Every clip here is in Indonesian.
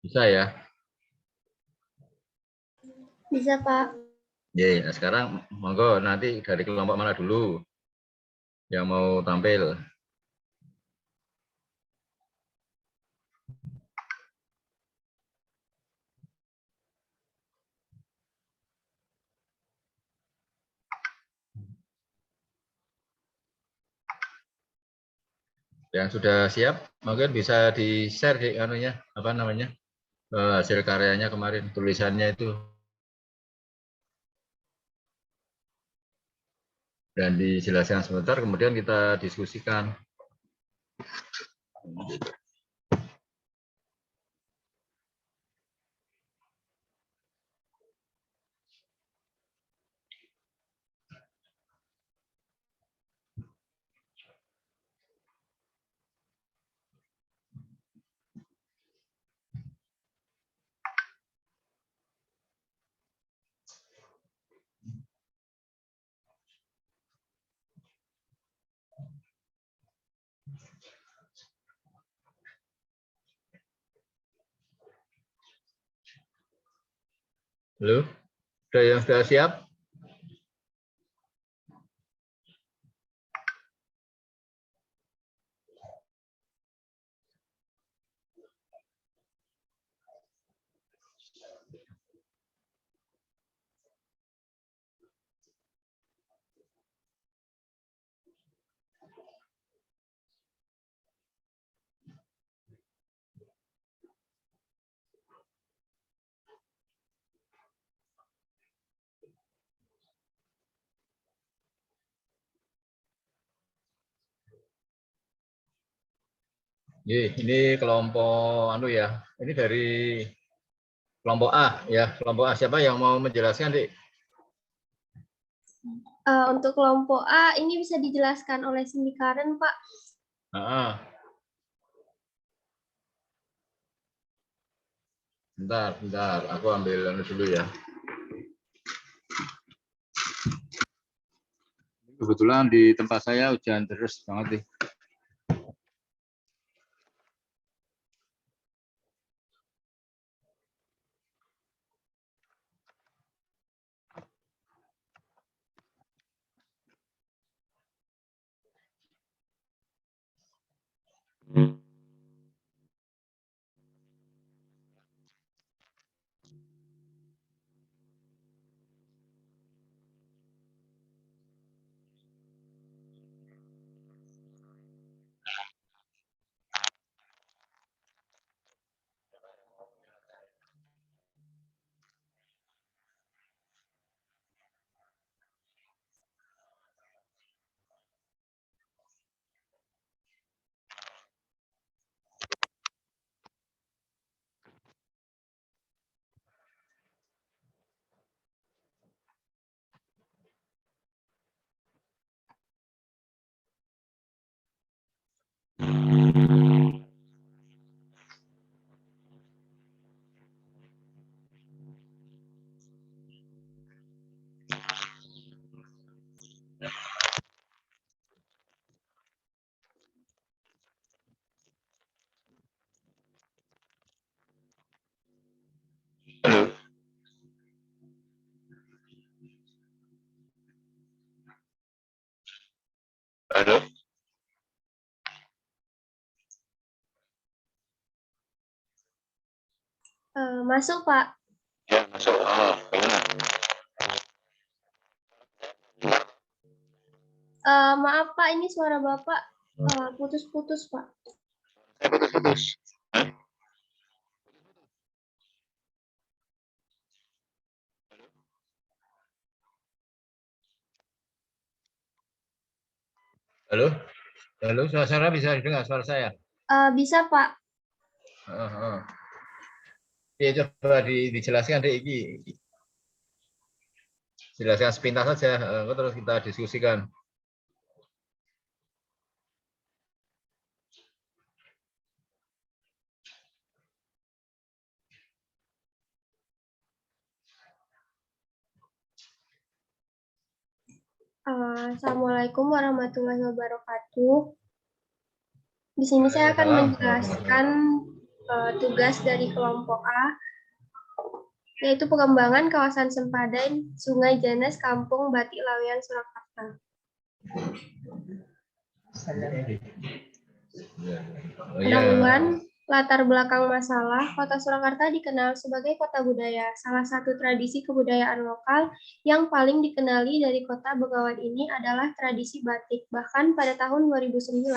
Bisa ya? Bisa, Pak. Ya, nah sekarang monggo nanti dari kelompok mana dulu yang mau tampil? Yang sudah siap, mungkin bisa di-share di anunya, apa namanya? Hasil karyanya kemarin, tulisannya itu. Dan dijelaskan sebentar, kemudian kita diskusikan. Halo, sudah yang sudah siap? Ini kelompok anu ya. Ini dari kelompok A ya. Kelompok A siapa yang mau menjelaskan, Dik? Untuk kelompok A, ini bisa dijelaskan oleh Cindy Karen, Pak. Bentar, aku ambil anu dulu ya. Kebetulan di tempat saya hujan terus banget nih. Halo. Halo. Masuk, Pak. Ya, masuk. Gimana? Maaf, Pak, ini suara Bapak putus-putus, Pak. Putus-putus. Halo. Halo, suara bisa didengar suara saya? Bisa, Pak. Ya, coba dijelaskan deh ini. Jelaskan sepintas saja, terus kita diskusikan. Assalamualaikum warahmatullahi wabarakatuh. Di sini saya akan Waalaikumsalam warahmatullahi menjelaskan wabarakatuh. tugas dari kelompok A, yaitu pengembangan kawasan sempadan Sungai Janes, Kampung Batik Laweyan, Surakarta. Pendahuluan latar belakang masalah, Kota Surakarta dikenal sebagai kota budaya. Salah satu tradisi kebudayaan lokal yang paling dikenali dari kota Begawan ini adalah tradisi batik. Bahkan pada tahun 2009,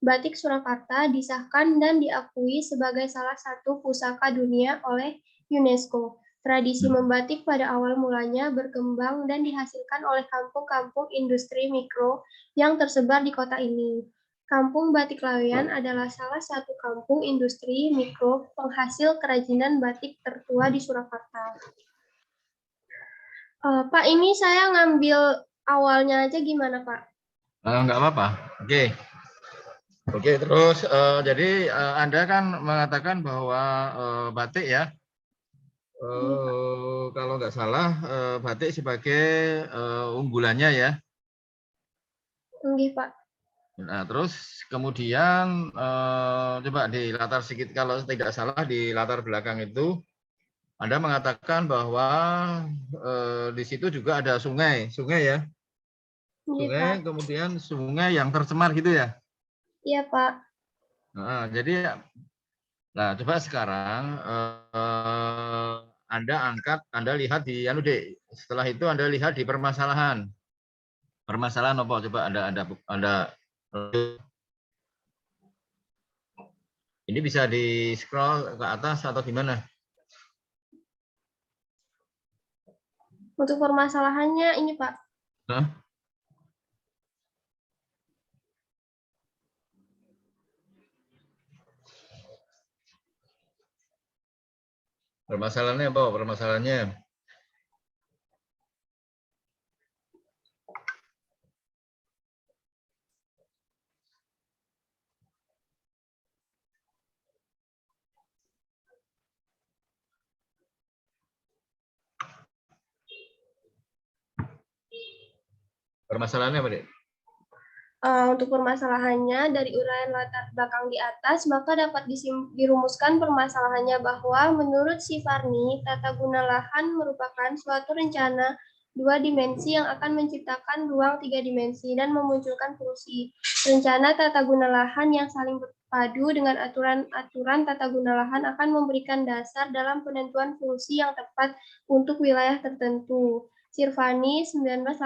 batik Surakarta disahkan dan diakui sebagai salah satu pusaka dunia oleh UNESCO. Tradisi membatik pada awal mulanya berkembang dan dihasilkan oleh kampung-kampung industri mikro yang tersebar di kota ini. Kampung Batik Laweyan adalah salah satu kampung industri mikro penghasil kerajinan batik tertua di Surakarta. Pak, ini saya ngambil awalnya aja gimana, Pak? Enggak apa-apa. Oke, terus jadi Anda kan mengatakan bahwa batik ya, kalau nggak salah batik sebagai unggulannya ya. Enggih, Pak. Nah, terus kemudian coba di latar sedikit, kalau tidak salah di latar belakang itu Anda mengatakan bahwa di situ juga ada sungai ya. Enggih, Sungai, Pak. kemudian sungai yang tercemar gitu ya. Iya, Pak. Nah, jadi, nah coba sekarang Anda lihat di setelah itu Anda lihat di permasalahan. Permasalahan apa? Coba Anda ini bisa di scroll ke atas atau gimana? Untuk permasalahannya ini, Pak. Hah? Permasalahannya apa? Permasalahannya permasalahannya apa, Dek? Untuk permasalahannya dari uraian latar belakang di atas, maka dapat dirumuskan permasalahannya bahwa menurut Sivarni, tata guna lahan merupakan suatu rencana dua dimensi yang akan menciptakan ruang tiga dimensi dan memunculkan fungsi. Rencana tata guna lahan yang saling berpadu dengan aturan-aturan tata guna lahan akan memberikan dasar dalam penentuan fungsi yang tepat untuk wilayah tertentu. Sirvani 1985,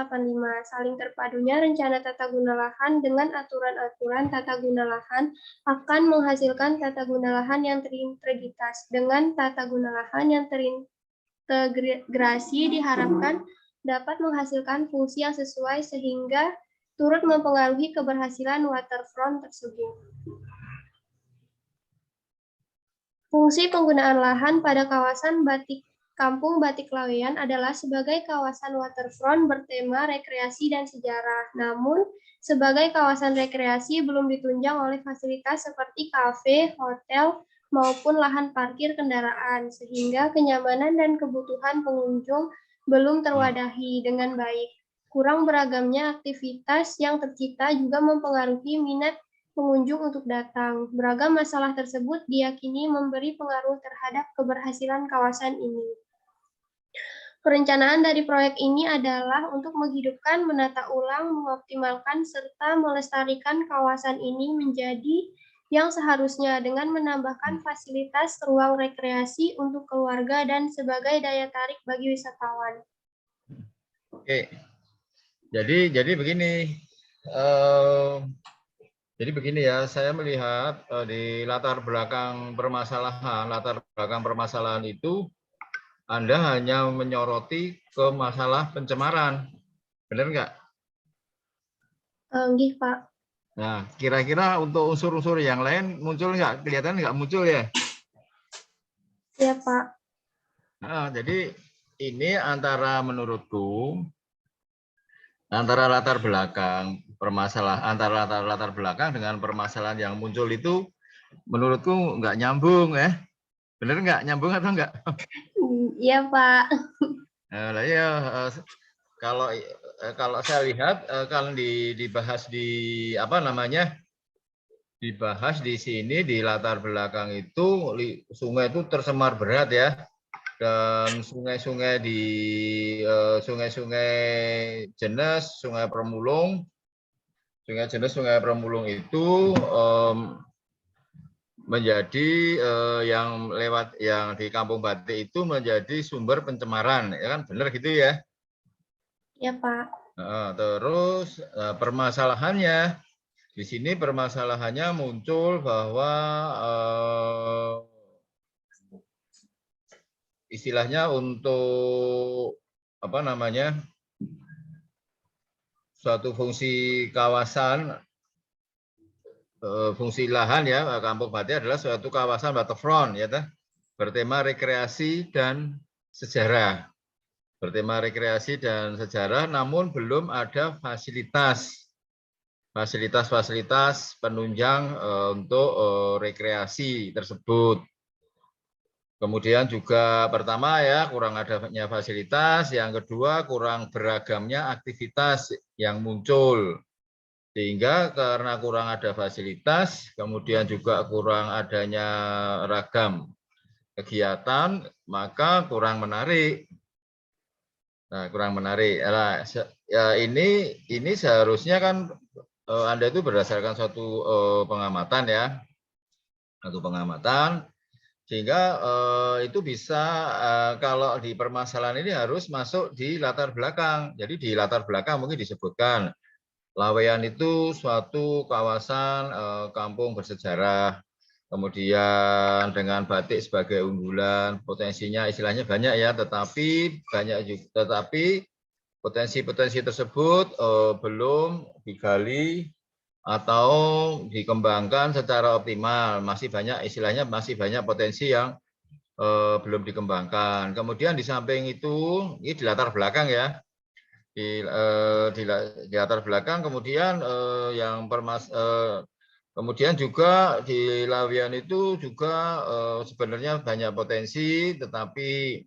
saling terpadunya rencana tata guna lahan dengan aturan-aturan tata guna lahan akan menghasilkan tata guna lahan yang terintegritas. Dengan tata guna lahan yang terintegrasi diharapkan dapat menghasilkan fungsi yang sesuai sehingga turut mempengaruhi keberhasilan waterfront tersebut. Fungsi penggunaan lahan pada kawasan Kampung Batik Laweyan adalah sebagai kawasan waterfront bertema rekreasi dan sejarah. Namun, sebagai kawasan rekreasi belum ditunjang oleh fasilitas seperti kafe, hotel, maupun lahan parkir kendaraan, sehingga kenyamanan dan kebutuhan pengunjung belum terwadahi dengan baik. Kurang beragamnya aktivitas yang tercipta juga mempengaruhi minat pengunjung untuk datang. Beragam masalah tersebut diyakini memberi pengaruh terhadap keberhasilan kawasan ini. Perencanaan dari proyek ini adalah untuk menghidupkan, menata ulang, mengoptimalkan, serta melestarikan kawasan ini menjadi yang seharusnya dengan menambahkan fasilitas ruang rekreasi untuk keluarga dan sebagai daya tarik bagi wisatawan. Oke, jadi begini. Jadi begini ya, saya melihat di latar belakang permasalahan itu Anda hanya menyoroti ke masalah pencemaran, benar nggak? Nggih, Pak. Nah, kira-kira untuk unsur-unsur yang lain muncul nggak? Kelihatan nggak muncul ya? Iya, Pak. Nah, jadi ini menurutku antara latar belakang dengan permasalahan yang muncul itu menurutku nggak nyambung ya. Bener nggak? Nyambung atau nggak? Iya, Pak. Nah, ya, kalau saya lihat kalau dibahas di apa namanya dibahas di sini di latar belakang itu sungai itu tercemar berat ya, dan sungai-sungai di sungai-sungai jenis Sungai Permulung, Sungai Permulung itu menjadi yang lewat yang di Kampung Batik itu menjadi sumber pencemaran, ya kan, benar gitu ya? Ya, Pak. Terus permasalahannya di sini muncul bahwa istilahnya untuk apa namanya, suatu fungsi kawasan, fungsi lahan ya, Kampung Batik adalah suatu kawasan waterfront ya, bertema rekreasi dan sejarah. Bertema rekreasi dan sejarah, namun belum ada fasilitas penunjang untuk rekreasi tersebut. Kemudian juga pertama ya, kurang adanya fasilitas, yang kedua kurang beragamnya aktivitas yang muncul. Sehingga karena kurang ada fasilitas, kemudian juga kurang adanya ragam kegiatan, maka kurang menarik. Nah, kurang menarik. Nah, ya ini seharusnya kan Anda itu berdasarkan suatu pengamatan ya, satu pengamatan, sehingga itu bisa kalau di permasalahan ini harus masuk di latar belakang. Jadi di latar belakang mungkin disebutkan Laweyan itu suatu kawasan kampung bersejarah, kemudian dengan batik sebagai unggulan, potensinya istilahnya banyak ya, tetapi potensi-potensi tersebut belum digali atau dikembangkan secara optimal. Masih banyak istilahnya, masih banyak potensi yang belum dikembangkan. Kemudian di samping itu, ini di latar belakang ya, di latar belakang, kemudian kemudian juga di Laweyan itu juga sebenarnya banyak potensi, tetapi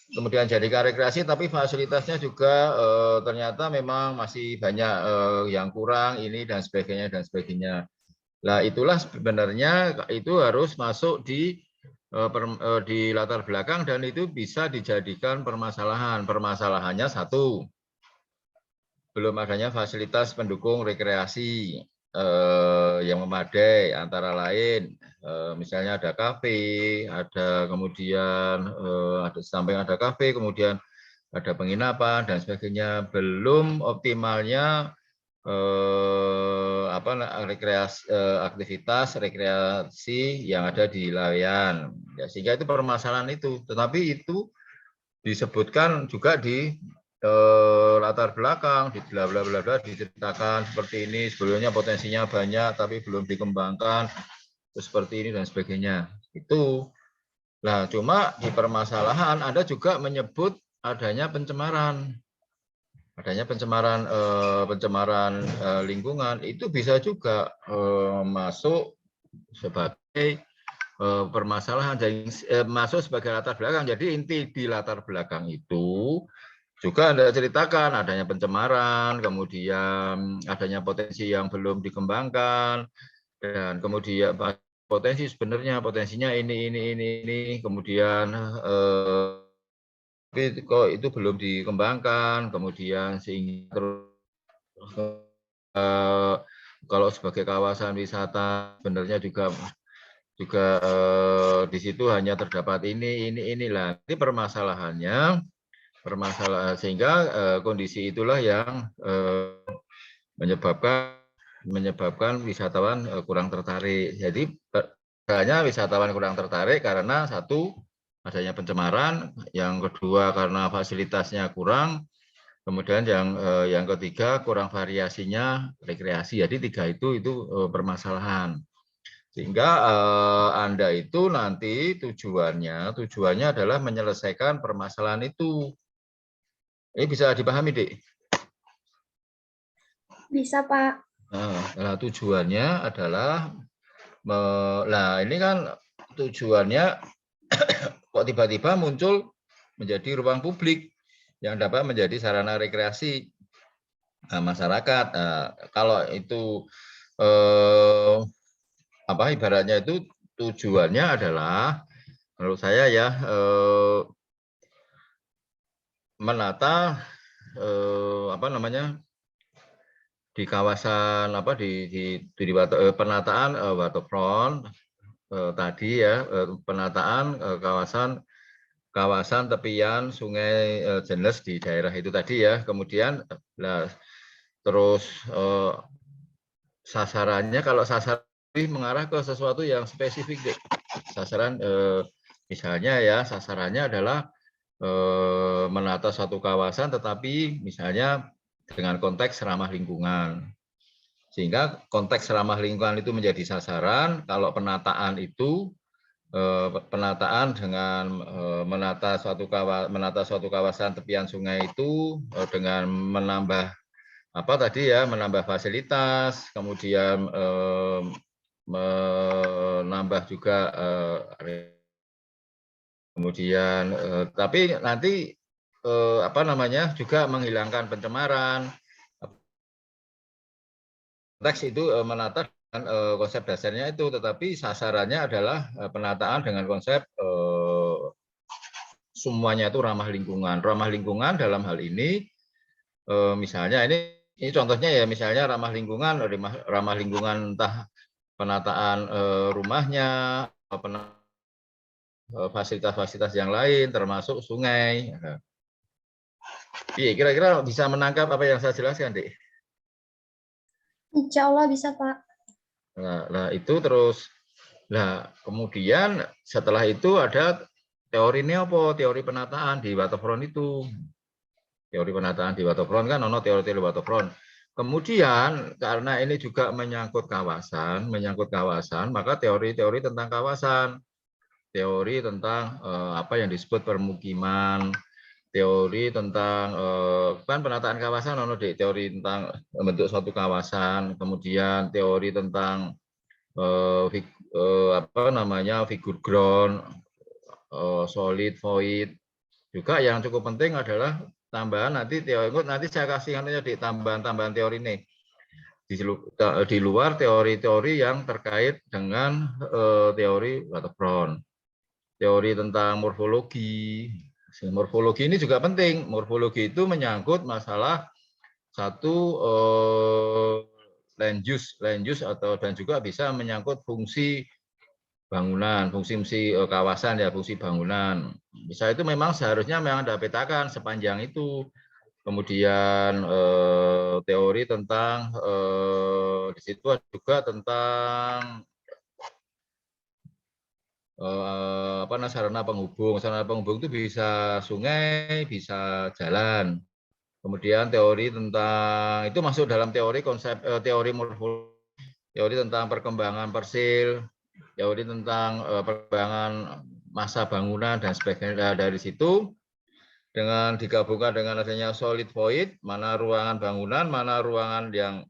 kemudian jadikan rekreasi, tapi fasilitasnya juga ternyata memang masih banyak yang kurang ini dan sebagainya dan sebagainya. Nah, itulah sebenarnya itu harus masuk di latar belakang dan itu bisa dijadikan permasalahan. Permasalahannya satu, belum adanya fasilitas pendukung rekreasi yang memadai, antara lain misalnya ada kafe, ada kemudian ada samping ada kafe, kemudian ada penginapan dan sebagainya. Belum optimalnya aktivitas rekreasi yang ada di Laweyan. Ya, sehingga itu permasalahan itu. Tetapi itu disebutkan juga di latar belakang, di bla bla bla bla, diceritakan seperti ini, sebelumnya potensinya banyak tapi belum dikembangkan, seperti ini dan sebagainya. Itu. Nah, cuma di permasalahan Anda juga menyebut adanya pencemaran. Adanya pencemaran lingkungan itu bisa juga masuk sebagai permasalahan, masuk sebagai latar belakang. Jadi inti di latar belakang itu juga Anda ceritakan adanya pencemaran, kemudian adanya potensi yang belum dikembangkan, dan kemudian potensi sebenarnya potensinya ini, kemudian tapi kok itu belum dikembangkan, kemudian sehingga kalau sebagai kawasan wisata sebenarnya juga di situ hanya terdapat inilah. Ini permasalahannya, sehingga kondisi itulah yang menyebabkan wisatawan kurang tertarik. Jadi hanya wisatawan kurang tertarik karena satu, adanya pencemaran, yang kedua karena fasilitasnya kurang, kemudian yang ketiga kurang variasinya rekreasi. Jadi tiga itu permasalahan. Sehingga Anda itu nanti tujuannya adalah menyelesaikan permasalahan itu. Ini bisa dipahami, Dik? Bisa, Pak. Nah, tujuannya adalah, ini kan tujuannya kok tiba-tiba muncul menjadi ruang publik yang dapat menjadi sarana rekreasi masyarakat. Kalau itu ibaratnya itu tujuannya adalah menurut saya ya menata di kawasan penataan waterfront tadi ya, penataan kawasan tepian Sungai Jenes di daerah itu tadi ya. Kemudian terus sasarannya, kalau sasaran mengarah ke sesuatu yang spesifik deh. Sasaran misalnya ya, sasarannya adalah menata satu kawasan tetapi misalnya dengan konteks ramah lingkungan. Sehingga konteks ramah lingkungan itu menjadi sasaran. Kalau penataan itu penataan dengan menata suatu kawasan tepian sungai itu dengan menambah menambah fasilitas, kemudian menambah juga kemudian tapi nanti juga menghilangkan pencemaran. Teks itu menata dengan konsep dasarnya itu, tetapi sasarannya adalah penataan dengan konsep semuanya itu ramah lingkungan. Ramah lingkungan dalam hal ini misalnya ini contohnya ya, misalnya ramah lingkungan entah penataan rumahnya, fasilitas-fasilitas yang lain termasuk sungai. Iya, kira-kira bisa menangkap apa yang saya jelaskan, Dek? Insya Allah bisa, Pak. Nah, itu terus. Nah, kemudian setelah itu ada teori neopo, teori penataan di waterfront itu. Teori penataan di waterfront kan teori waterfront. Kemudian karena ini juga menyangkut kawasan, maka teori-teori tentang kawasan, teori tentang apa yang disebut permukiman, teori tentang kan penataan kawasan teori tentang bentuk suatu kawasan, kemudian teori tentang figure ground, solid void. Juga yang cukup penting adalah tambahan nanti saya kasih di tambahan teori ini di luar teori-teori yang terkait dengan teori waterfront, teori tentang morfologi. Morfologi ini juga penting. Morfologi itu menyangkut masalah satu land use dan juga bisa menyangkut fungsi bangunan, fungsi kawasan ya, fungsi bangunan. Bisa itu memang seharusnya Anda petakan sepanjang itu. Kemudian teori tentang di situ juga tentang sarana penghubung. Sarana penghubung itu bisa sungai, bisa jalan. Kemudian teori tentang itu masuk dalam teori konsep teori morfologi, teori tentang perkembangan persil, teori tentang perkembangan massa bangunan dan sebagainya. Dari situ dengan digabungkan dengan adanya solid void, mana ruangan bangunan, mana ruangan yang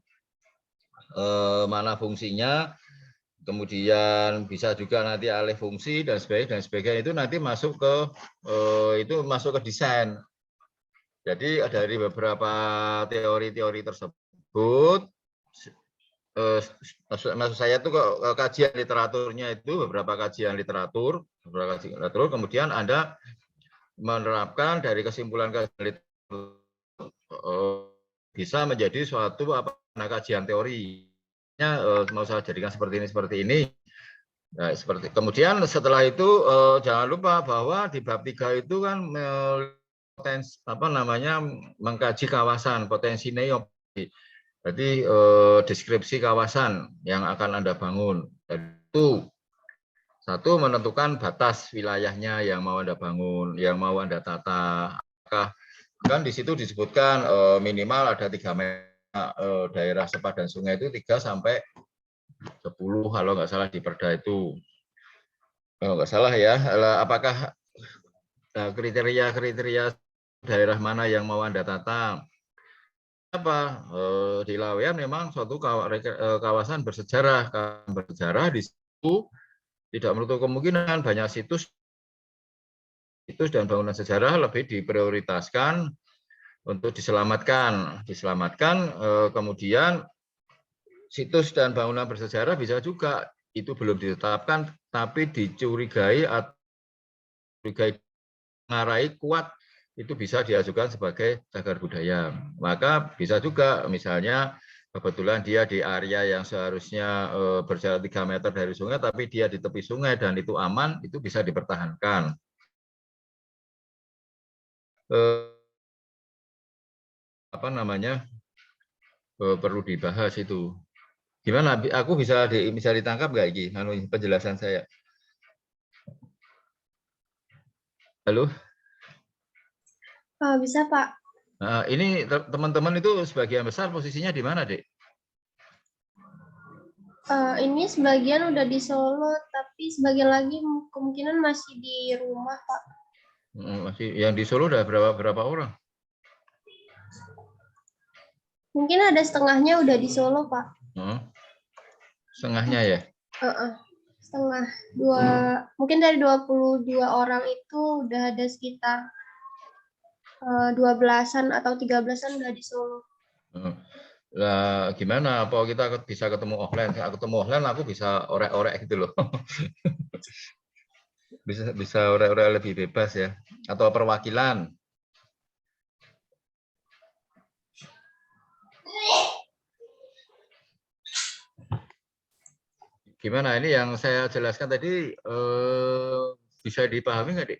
mana fungsinya, kemudian bisa juga nanti alih fungsi dan sebagainya itu nanti masuk ke desain. Jadi dari beberapa teori-teori tersebut, maksud saya itu kajian literaturnya itu beberapa kajian literatur, kemudian Anda menerapkan dari kesimpulan literatur bisa menjadi suatu kajian teorinya mau saya jadikan seperti ini. Nah, kemudian setelah itu jangan lupa bahwa di bab 3 itu kan mengkaji kawasan, potensi neop. Jadi deskripsi kawasan yang akan Anda bangun. Itu satu, menentukan batas wilayahnya yang mau Anda bangun, yang mau Anda tata. Kan di situ disebutkan minimal ada 3 meter daerah sepadan sungai itu 3 sampai 10 kalau nggak salah di Perda itu. Kalau nggak salah ya, apakah kriteria daerah mana yang mau Anda tata? Di Lawean memang suatu kawasan bersejarah. Di situ tidak menutup kemungkinan banyak situs dan bangunan sejarah lebih diprioritaskan untuk diselamatkan. Kemudian situs dan bangunan bersejarah bisa juga itu belum ditetapkan, tapi dicurigai atau ngarai kuat itu bisa diajukan sebagai cagar budaya. Maka bisa juga misalnya kebetulan dia di area yang seharusnya berjarak 3 meter dari sungai, tapi dia di tepi sungai dan itu aman, itu bisa dipertahankan. Apa namanya, perlu dibahas itu. Gimana? Aku bisa ditangkap nggak ini penjelasan saya? Halo? Bisa, Pak. Nah, ini teman-teman itu sebagian besar posisinya di mana, Dek? Ini sebagian udah di Solo, tapi sebagian lagi kemungkinan masih di rumah, Pak. Masih yang di Solo udah berapa orang? Mungkin ada setengahnya udah di Solo, Pak. Setengahnya ya? Setengah. Mungkin dari 22 orang itu udah ada sekitar 12-an atau 13-an udah di Solo. Lah gimana? Apa kita bisa ketemu offline? Aku ketemu offline aku bisa orek-orek gitu loh. bisa orek-orek lebih bebas ya. Atau perwakilan. Gimana ini yang saya jelaskan tadi bisa dipahami nggak, Dik?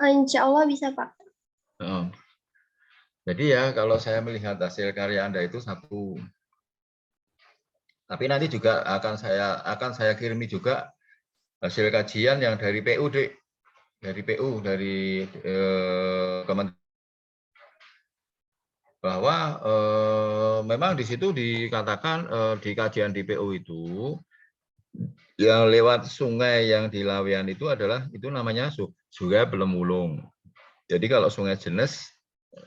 Insya Allah bisa, Pak. Jadi ya kalau saya melihat hasil karya Anda itu satu. Tapi nanti juga akan saya kirimi juga hasil kajian yang dari PU, Dik. Dari PU, dari Kementerian, bahwa memang di situ dikatakan di kajian di PU itu yang lewat sungai yang di Laweyan itu adalah itu namanya Sungai Belemulung. Jadi kalau Sungai Jenes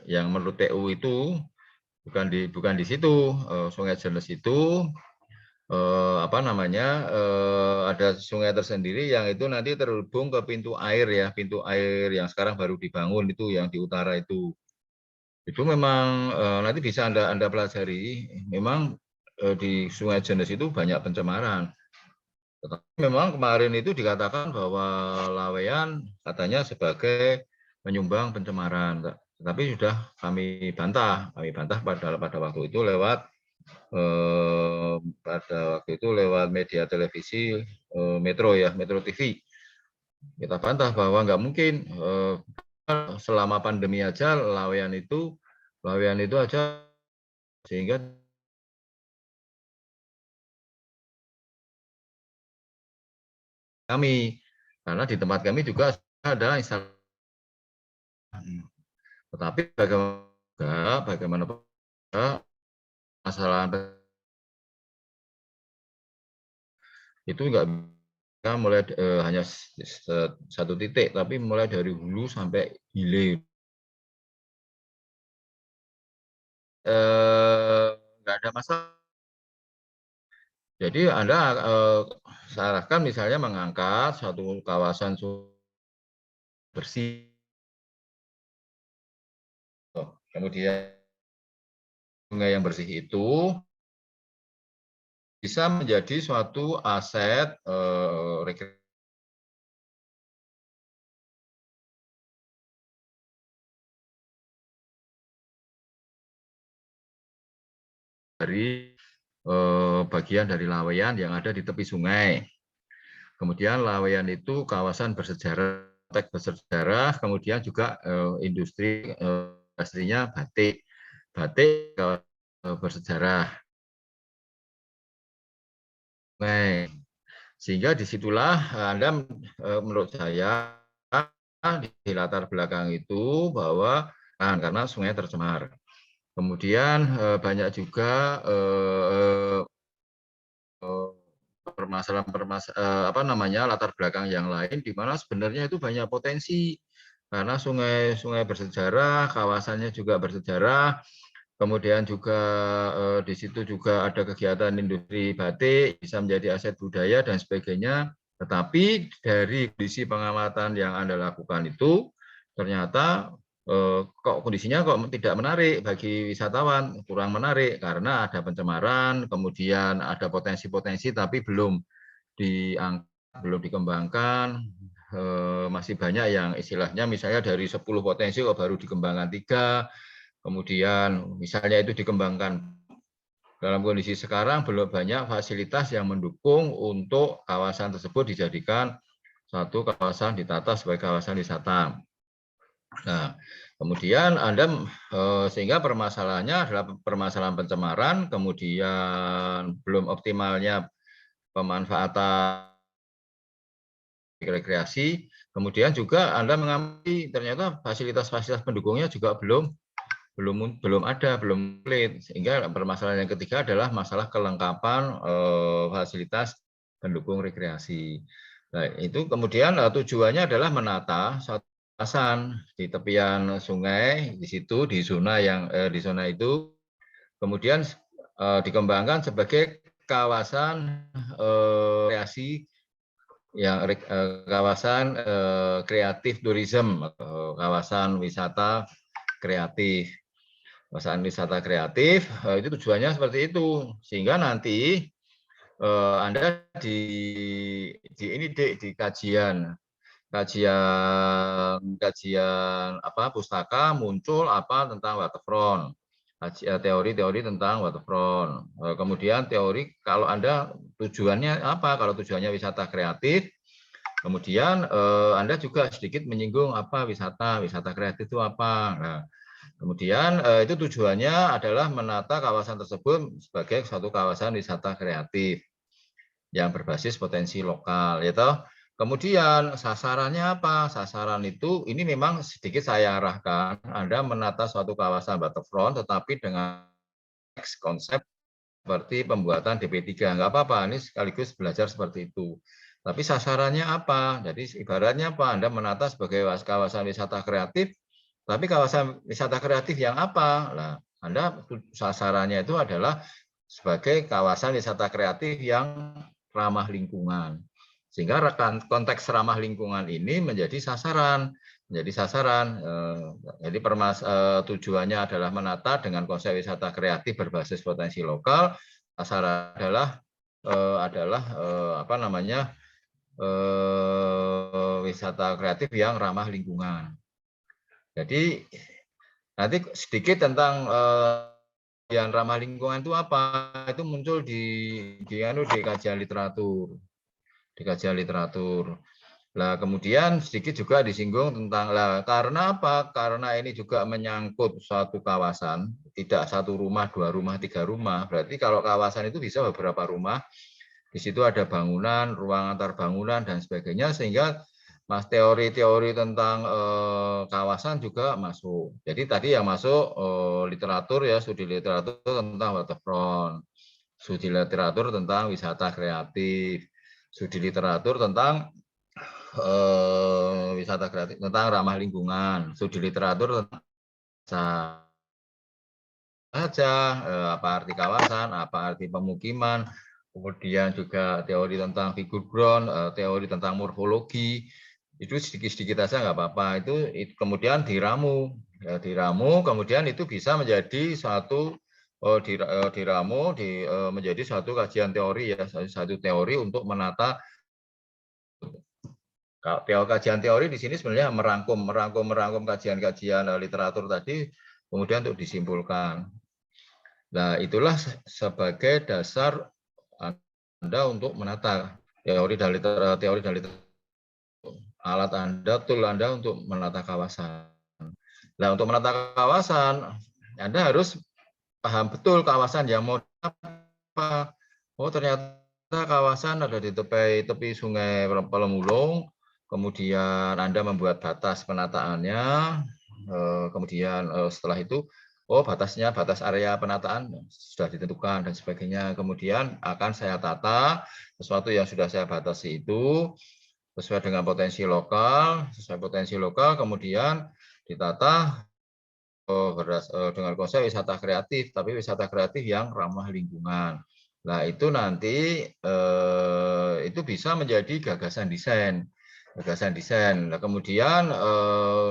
yang menurut PU itu bukan di situ. Sungai Jenes itu apa namanya ada sungai tersendiri yang itu nanti terhubung ke pintu air ya, pintu air yang sekarang baru dibangun itu yang di utara itu memang nanti bisa anda pelajari, memang di Sungai Jenes itu banyak pencemaran. Tetapi memang kemarin itu dikatakan bahwa Laweyan katanya sebagai penyumbang pencemaran, tetapi sudah kami bantah pada waktu itu lewat media televisi Metro ya, Metro TV. Kita bantah bahwa nggak mungkin selama pandemi aja Laweyan itu aja sehingga kami, karena di tempat kami juga ada instalasi. Tetapi bagaimana masalah itu nggak bisa mulai hanya satu titik, tapi mulai dari hulu sampai hilir. Nggak ada masalah. Jadi Anda sarankan misalnya mengangkat satu kawasan bersih, kemudian sungai yang bersih itu bisa menjadi suatu aset rekreasi dari bagian dari Laweyan yang ada di tepi sungai. Kemudian Laweyan itu kawasan bersejarah, kemudian juga industri industrinya batik bersejarah. Sehingga disitulah Anda menurut saya di latar belakang itu bahwa karena sungai tercemar. Kemudian banyak juga permasalahan latar belakang yang lain di mana sebenarnya itu banyak potensi karena sungai bersejarah, kawasannya juga bersejarah, kemudian juga di situ juga ada kegiatan industri batik, bisa menjadi aset budaya dan sebagainya. Tetapi dari kondisi pengamatan yang Anda lakukan itu ternyata kok kondisinya kok tidak menarik bagi wisatawan, kurang menarik karena ada pencemaran, kemudian ada potensi-potensi tapi belum belum dikembangkan, masih banyak yang istilahnya misalnya dari 10 potensi kok baru dikembangkan 3, kemudian misalnya itu dikembangkan. Dalam kondisi sekarang belum banyak fasilitas yang mendukung untuk kawasan tersebut dijadikan satu kawasan ditata sebagai kawasan wisata. Nah, kemudian sehingga permasalahannya adalah permasalahan pencemaran, kemudian belum optimalnya pemanfaatan rekreasi, kemudian juga Anda mengamati ternyata fasilitas-fasilitas pendukungnya juga belum ada, belum komplit. Sehingga permasalahan yang ketiga adalah masalah kelengkapan fasilitas pendukung rekreasi. Nah, itu kemudian tujuannya adalah menata satu kawasan di tepian sungai, di situ di zona itu kemudian dikembangkan sebagai kawasan rekreasi yang kawasan kreatif tourism, kawasan wisata kreatif. Kawasan wisata kreatif itu tujuannya seperti itu, sehingga nanti Anda di kajian pustaka muncul tentang waterfront, teori-teori tentang waterfront. Kemudian teori kalau Anda tujuannya apa? Kalau tujuannya wisata kreatif, kemudian Anda juga sedikit menyinggung wisata kreatif itu apa. Nah, kemudian itu tujuannya adalah menata kawasan tersebut sebagai suatu kawasan wisata kreatif yang berbasis potensi lokal, yaitu. Kemudian sasarannya apa? Sasaran itu ini memang sedikit saya arahkan Anda menata suatu kawasan waterfront, tetapi dengan konsep seperti pembuatan DP3. Nggak apa-apa, ini sekaligus belajar seperti itu. Tapi sasarannya apa? Jadi ibaratnya apa? Anda menata sebagai kawasan wisata kreatif, tapi kawasan wisata kreatif yang apa? Nah, Anda sasarannya itu adalah sebagai kawasan wisata kreatif yang ramah lingkungan. Sehingga konteks ramah lingkungan ini menjadi sasaran. Jadi tujuannya adalah menata dengan konsep wisata kreatif berbasis potensi lokal. Sasaran adalah wisata kreatif yang ramah lingkungan. Jadi nanti sedikit tentang yang ramah lingkungan itu apa? Itu muncul di kajian literatur. Nah, kemudian sedikit juga disinggung tentang karena apa? Karena ini juga menyangkut suatu kawasan, tidak satu rumah, 2 rumah, 3 rumah. Berarti kalau kawasan itu bisa beberapa rumah. Di situ ada bangunan, ruang antar bangunan dan sebagainya, sehingga teori-teori tentang kawasan juga masuk. Jadi tadi yang masuk literatur ya, studi literatur tentang waterfront, studi literatur tentang wisata kreatif, studi literatur tentang wisata kreatif, tentang ramah lingkungan, studi literatur tentang apa arti kawasan, apa arti pemukiman, kemudian juga teori tentang figur ground, teori tentang morfologi, itu sedikit-sedikit saja nggak apa-apa. Itu kemudian diramu, kemudian itu bisa menjadi suatu menjadi suatu kajian teori ya, satu teori untuk menata. Kajian teori di sini sebenarnya merangkum kajian-kajian literatur tadi, kemudian untuk disimpulkan. Nah, itulah sebagai dasar Anda untuk menata teori dan literatur, alat Anda, tool Anda untuk menata kawasan. Nah, untuk menata kawasan, Anda harus paham betul kawasan yang mau apa. Oh, ternyata kawasan ada di tepi sungai Pelemulung, kemudian Anda membuat batas penataannya, kemudian setelah itu batas area penataan sudah ditentukan dan sebagainya. Kemudian akan saya tata sesuatu yang sudah saya batasi itu sesuai dengan potensi lokal, kemudian ditata dengan konsep wisata kreatif, tapi wisata kreatif yang ramah lingkungan. Nah, itu nanti itu bisa menjadi gagasan desain. gagasan desain. Nah, kemudian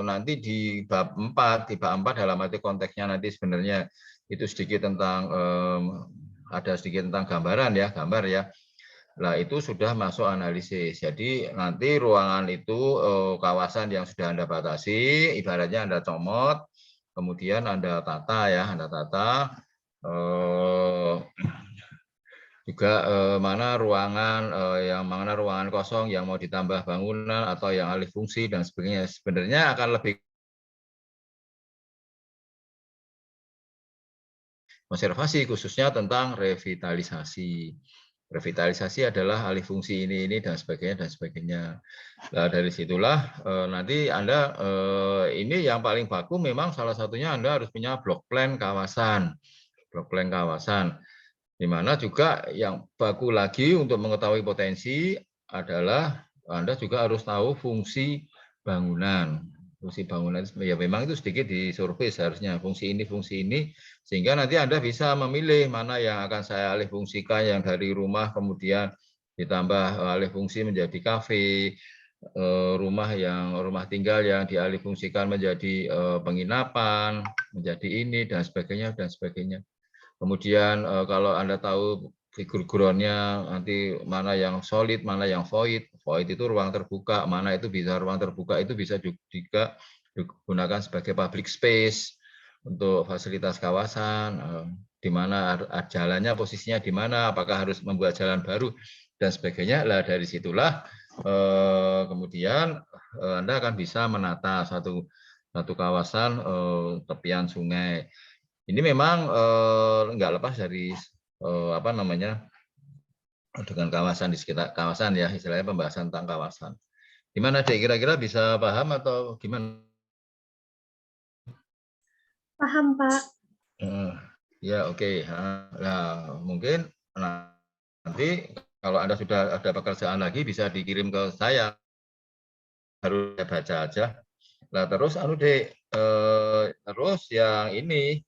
nanti di bab 4, dalam arti konteksnya nanti sebenarnya itu sedikit tentang ada sedikit tentang gambaran ya, gambar ya. Nah, itu sudah masuk analisis. Jadi nanti ruangan itu kawasan yang sudah Anda batasi, ibaratnya Anda comot, kemudian Anda tata ya, Anda tata juga mana ruangan kosong yang mau ditambah bangunan atau yang alih fungsi dan sebagainya. Sebenarnya akan lebih konservasi khususnya tentang revitalisasi. Revitalisasi adalah alih fungsi ini dan sebagainya dan sebagainya. Nah, dari situlah nanti Anda ini yang paling baku memang salah satunya Anda harus punya block plan kawasan. Block plan kawasan. Di mana juga yang baku lagi untuk mengetahui potensi adalah Anda juga harus tahu fungsi bangunan. Fungsi bangunan ya memang itu sedikit disurvei seharusnya fungsi ini, sehingga nanti Anda bisa memilih mana yang akan saya alih fungsikan yang dari rumah kemudian ditambah alih fungsi menjadi kafe, rumah tinggal yang dialih fungsikan menjadi penginapan, menjadi ini dan sebagainya dan sebagainya. Kemudian kalau Anda tahu figur groundnya nanti mana yang solid, mana yang void. Void itu ruang terbuka, mana itu bisa ruang terbuka itu bisa juga digunakan sebagai public space untuk fasilitas kawasan, di mana jalannya posisinya di mana, apakah harus membuat jalan baru dan sebagainya. Lah dari situlah kemudian Anda akan bisa menata satu kawasan tepian sungai. Ini memang nggak lepas dari apa namanya dengan kawasan di sekitar kawasan ya, istilahnya pembahasan tentang kawasan. Gimana Dek, kira-kira bisa paham atau gimana? Paham, Pak. Ya oke. Nah, mungkin nanti kalau Anda sudah ada pekerjaan lagi bisa dikirim ke saya, harus saya baca aja. Nah terus Dek, terus yang ini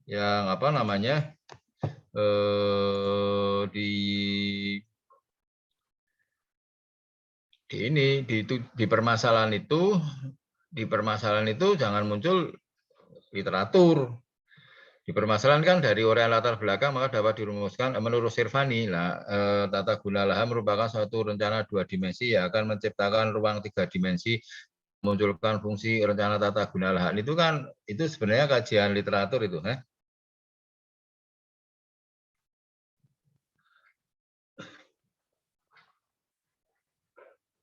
yang apa namanya di permasalahan itu jangan muncul literatur. Di permasalahan kan dari uraian latar belakang maka dapat dirumuskan menurut Sirvani tata guna lahan merupakan suatu rencana 2 dimensi yang akan menciptakan ruang 3 dimensi, memunculkan fungsi rencana tata guna lahan. Itu sebenarnya kajian literatur itu,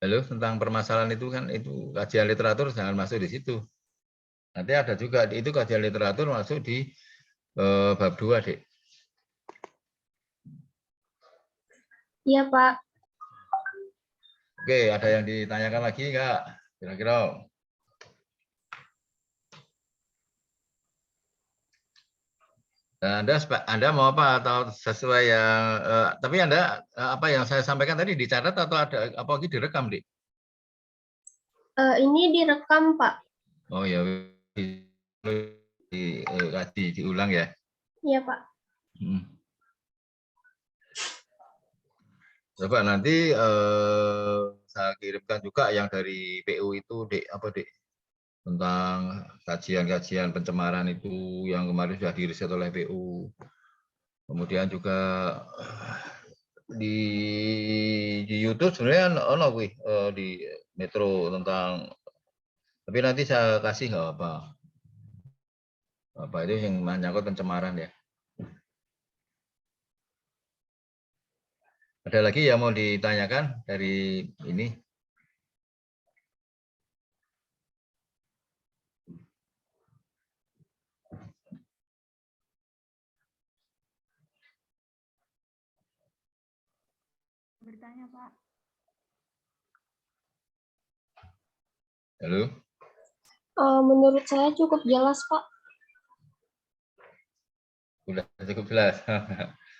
Halo, tentang permasalahan itu kan itu kajian literatur jangan masuk di situ. Nanti ada juga itu kajian literatur masuk di bab 2, Dek. Iya, Pak. Oke, ada yang ditanyakan lagi enggak? Kira-kira. Nah, Anda mau apa atau sesuai yang tapi Anda apa yang saya sampaikan tadi dicatat atau ada apa lagi direkam, Dik? Ini direkam, Pak. Oh ya, diulang ya. Iya, Pak. Coba nanti saya kirimkan juga yang dari PU itu, Dek, apa Dek? Tentang kajian-kajian pencemaran itu yang kemarin sudah diriset oleh PU. Kemudian juga di YouTube sebenarnya di Metro tentang, tapi nanti saya kasih nggak apa itu yang menyangkut pencemaran ya. Ada lagi yang mau ditanyakan dari ini? Bertanya, Pak. Halo? Menurut saya cukup jelas, Pak. Sudah cukup jelas.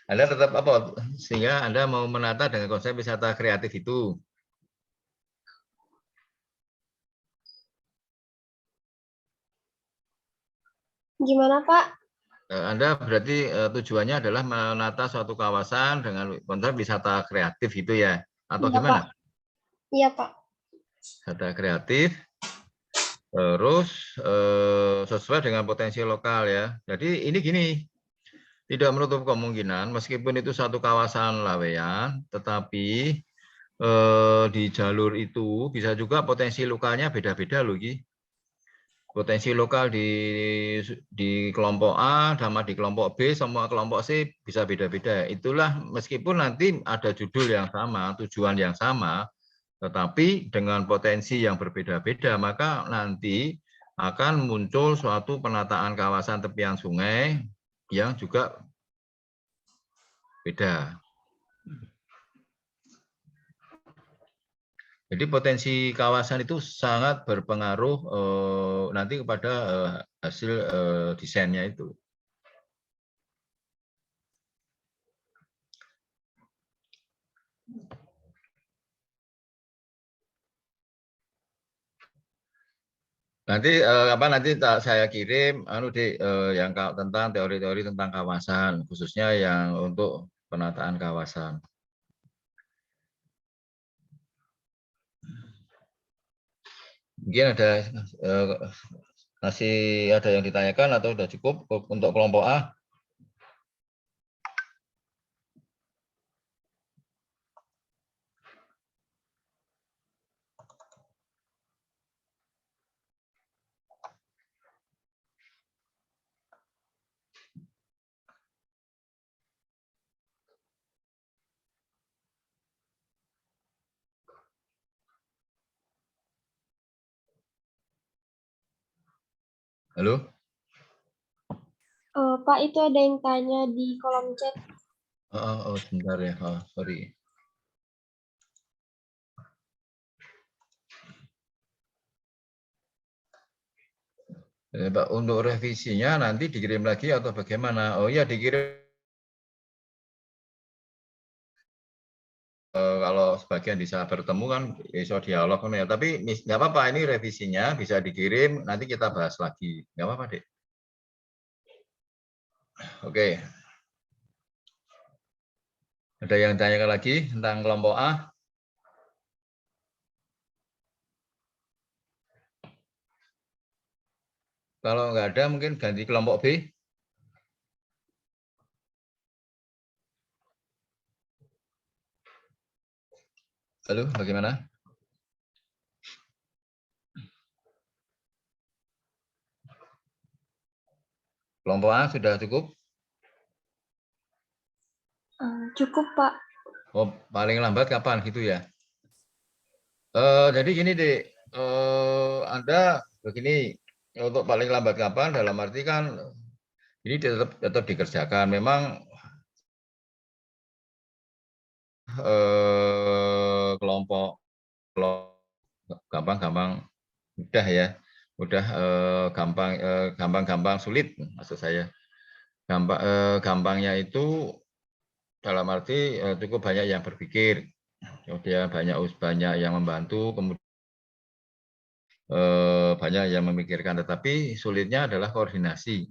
Anda tetap apa? Sehingga Anda mau menata dengan konsep wisata kreatif itu. Gimana, Pak? Anda berarti tujuannya adalah menata suatu kawasan dengan konsep wisata kreatif itu ya? Atau Iya, gimana? Pak. Iya, Pak. data kreatif, terus sesuai dengan potensi lokal ya. Jadi ini gini, tidak menutup kemungkinan meskipun itu satu kawasan Laweyan, tetapi di jalur itu bisa juga potensi lokalnya beda-beda loh, Ki. Potensi lokal di kelompok A sama di kelompok B sama kelompok C bisa beda-beda. Itulah meskipun nanti ada judul yang sama, tujuan yang sama, tetapi dengan potensi yang berbeda-beda, maka nanti akan muncul suatu penataan kawasan tepian sungai yang juga beda. Jadi potensi kawasan itu sangat berpengaruh nanti kepada hasil desainnya itu. Nanti nanti saya kirim yang tentang teori-teori tentang kawasan, khususnya yang untuk penataan kawasan. Mungkin ada masih ada yang ditanyakan atau sudah cukup untuk kelompok A? Halo? Pak, itu ada yang tanya di kolom chat. Oh, sebentar ya. Oh, sorry. Pak, untuk revisinya nanti dikirim lagi atau bagaimana? Oh iya, dikirim. Kalau sebagian bisa bertemu kan bisa dialog ya. Tapi nggak apa-apa, ini revisinya bisa dikirim, nanti kita bahas lagi. Nggak apa-apa, Dek. Oke. Ada yang tanyakan lagi tentang kelompok A? Kalau nggak ada, mungkin ganti kelompok B. Halo, bagaimana? Kelompok A sudah cukup? Cukup, Pak. Oh, paling lambat kapan gitu ya? Jadi gini, Dek. Anda begini, untuk paling lambat kapan dalam arti kan ini tetap dikerjakan. Memang kelompok gampang-gampang mudah ya, mudah gampang-gampang sulit maksud saya. Gampangnya itu dalam arti cukup banyak yang berpikir, kemudian banyak yang membantu, kemudian banyak yang memikirkan, tetapi sulitnya adalah koordinasi.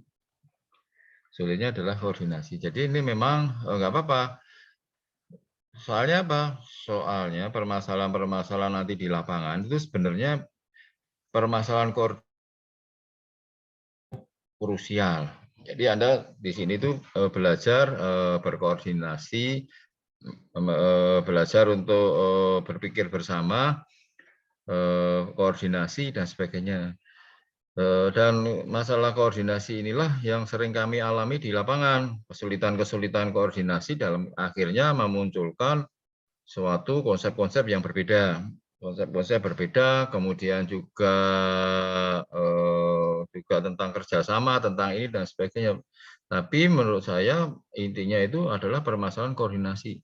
Sulitnya adalah koordinasi. Jadi ini memang nggak apa-apa. Soalnya apa? Soalnya permasalahan-permasalahan nanti di lapangan itu sebenarnya permasalahan krusial. Jadi Anda di sini tuh belajar berkoordinasi, belajar untuk berpikir bersama, koordinasi dan sebagainya. Dan masalah koordinasi inilah yang sering kami alami di lapangan. Kesulitan-kesulitan koordinasi dalam akhirnya memunculkan suatu konsep-konsep yang berbeda. Konsep-konsep berbeda, kemudian juga tentang kerjasama, tentang ini dan sebagainya. Tapi menurut saya intinya itu adalah permasalahan koordinasi.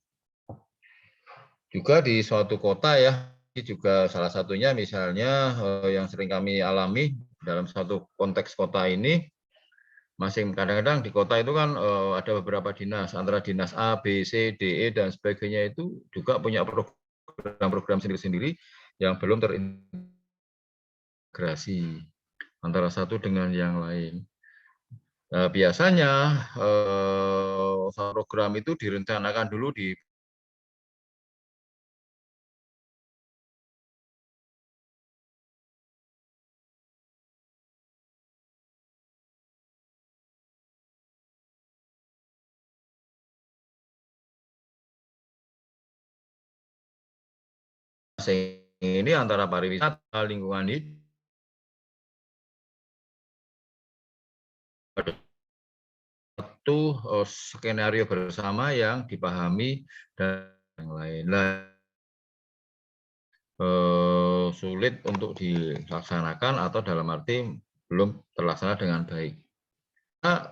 Juga di suatu kota ya, juga salah satunya misalnya yang sering kami alami dalam satu konteks kota ini, kadang-kadang di kota itu kan ada beberapa dinas, antara dinas A, B, C, D, E, dan sebagainya itu juga punya program-program sendiri-sendiri yang belum terintegrasi antara satu dengan yang lain. Biasanya program itu direncanakan dulu di ini antara pariwisata, lingkungan hidup, satu skenario bersama yang dipahami dan yang lain. Sulit untuk dilaksanakan atau dalam arti belum terlaksana dengan baik. Nah,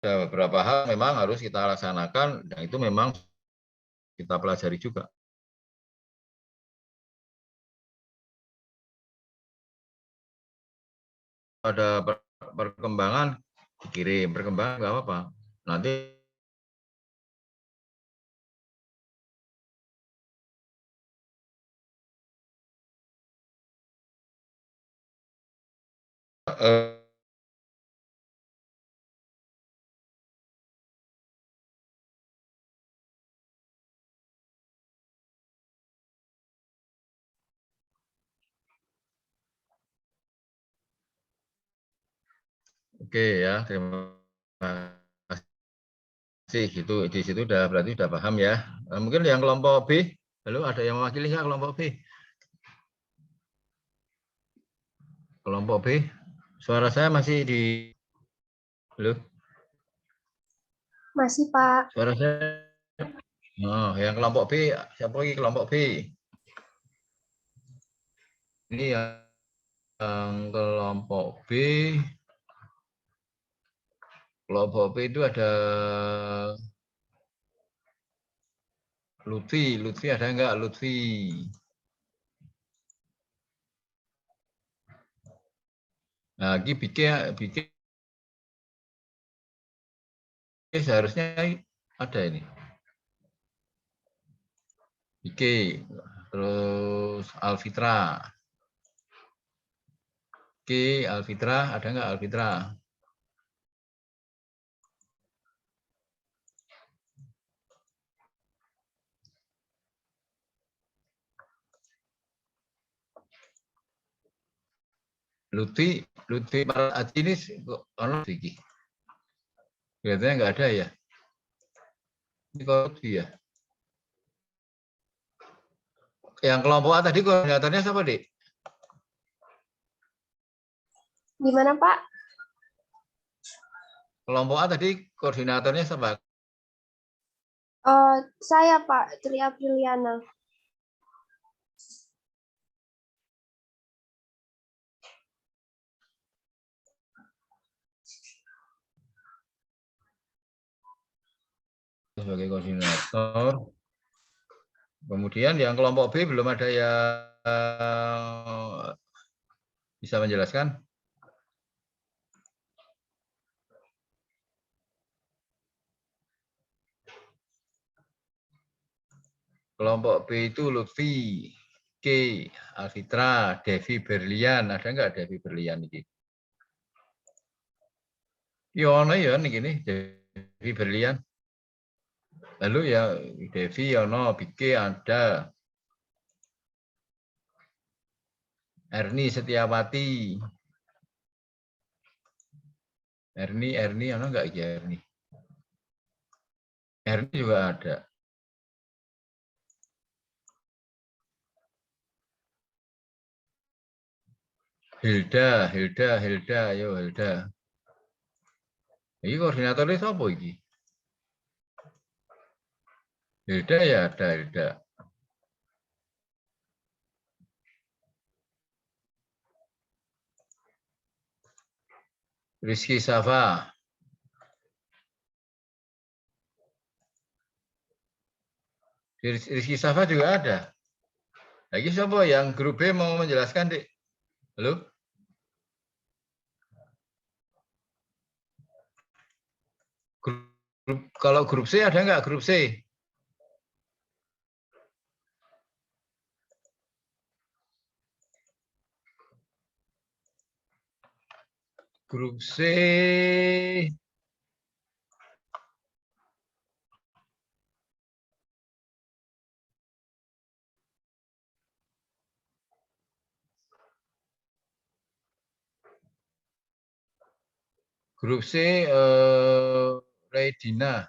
ada beberapa hal memang harus kita laksanakan dan itu memang kita pelajari juga. Ada perkembangan dikirim, perkembangan nggak apa-apa. Nanti oke ya, terima kasih. Itu di situ berarti udah paham ya. Mungkin yang kelompok B, halo ada yang mewakili nggak kelompok B? Kelompok B, suara saya masih di, halo? Masih, Pak. Suara saya, oh, yang kelompok B, siapa lagi kelompok B? Ini yang kelompok B. Kelompok B itu ada Lutfi ada enggak Lutfi? Nah, ini bikin seharusnya ada ini. Bikin terus Alfitra. Oke, Alfitra ada enggak Alfitra? Lutfi Marat ini ono iki. Kelihatannya enggak ada ya. Ini Lutfi ya. Yang kelompok A tadi koordinatornya siapa, Dik? Gimana, Pak? Kelompok A tadi koordinatornya siapa? Saya, Pak, Tri Apriliana. Sebagai koordinator. Kemudian yang kelompok B belum ada yang bisa menjelaskan? Kelompok B itu Lutfi, K, Alfitra, Devi Berlian. Ada enggak Devi Berlian ini? Yono ya nih, Devi Berlian. Lalu ya Devi, Yono, Bike ada. Erni Setiawati. Erni Yono enggak ya Erni? Erni juga ada. Hilda, ayo Hilda. Ini koordinatornya siapa ini? Hilda ya ada Hilda. Rizky Safa. Rizky Safa juga ada. Lagi siapa yang grup B mau menjelaskan, Dik? Halo? Kalau grup C ada nggak grup C? Grup C. Grup C, Redina,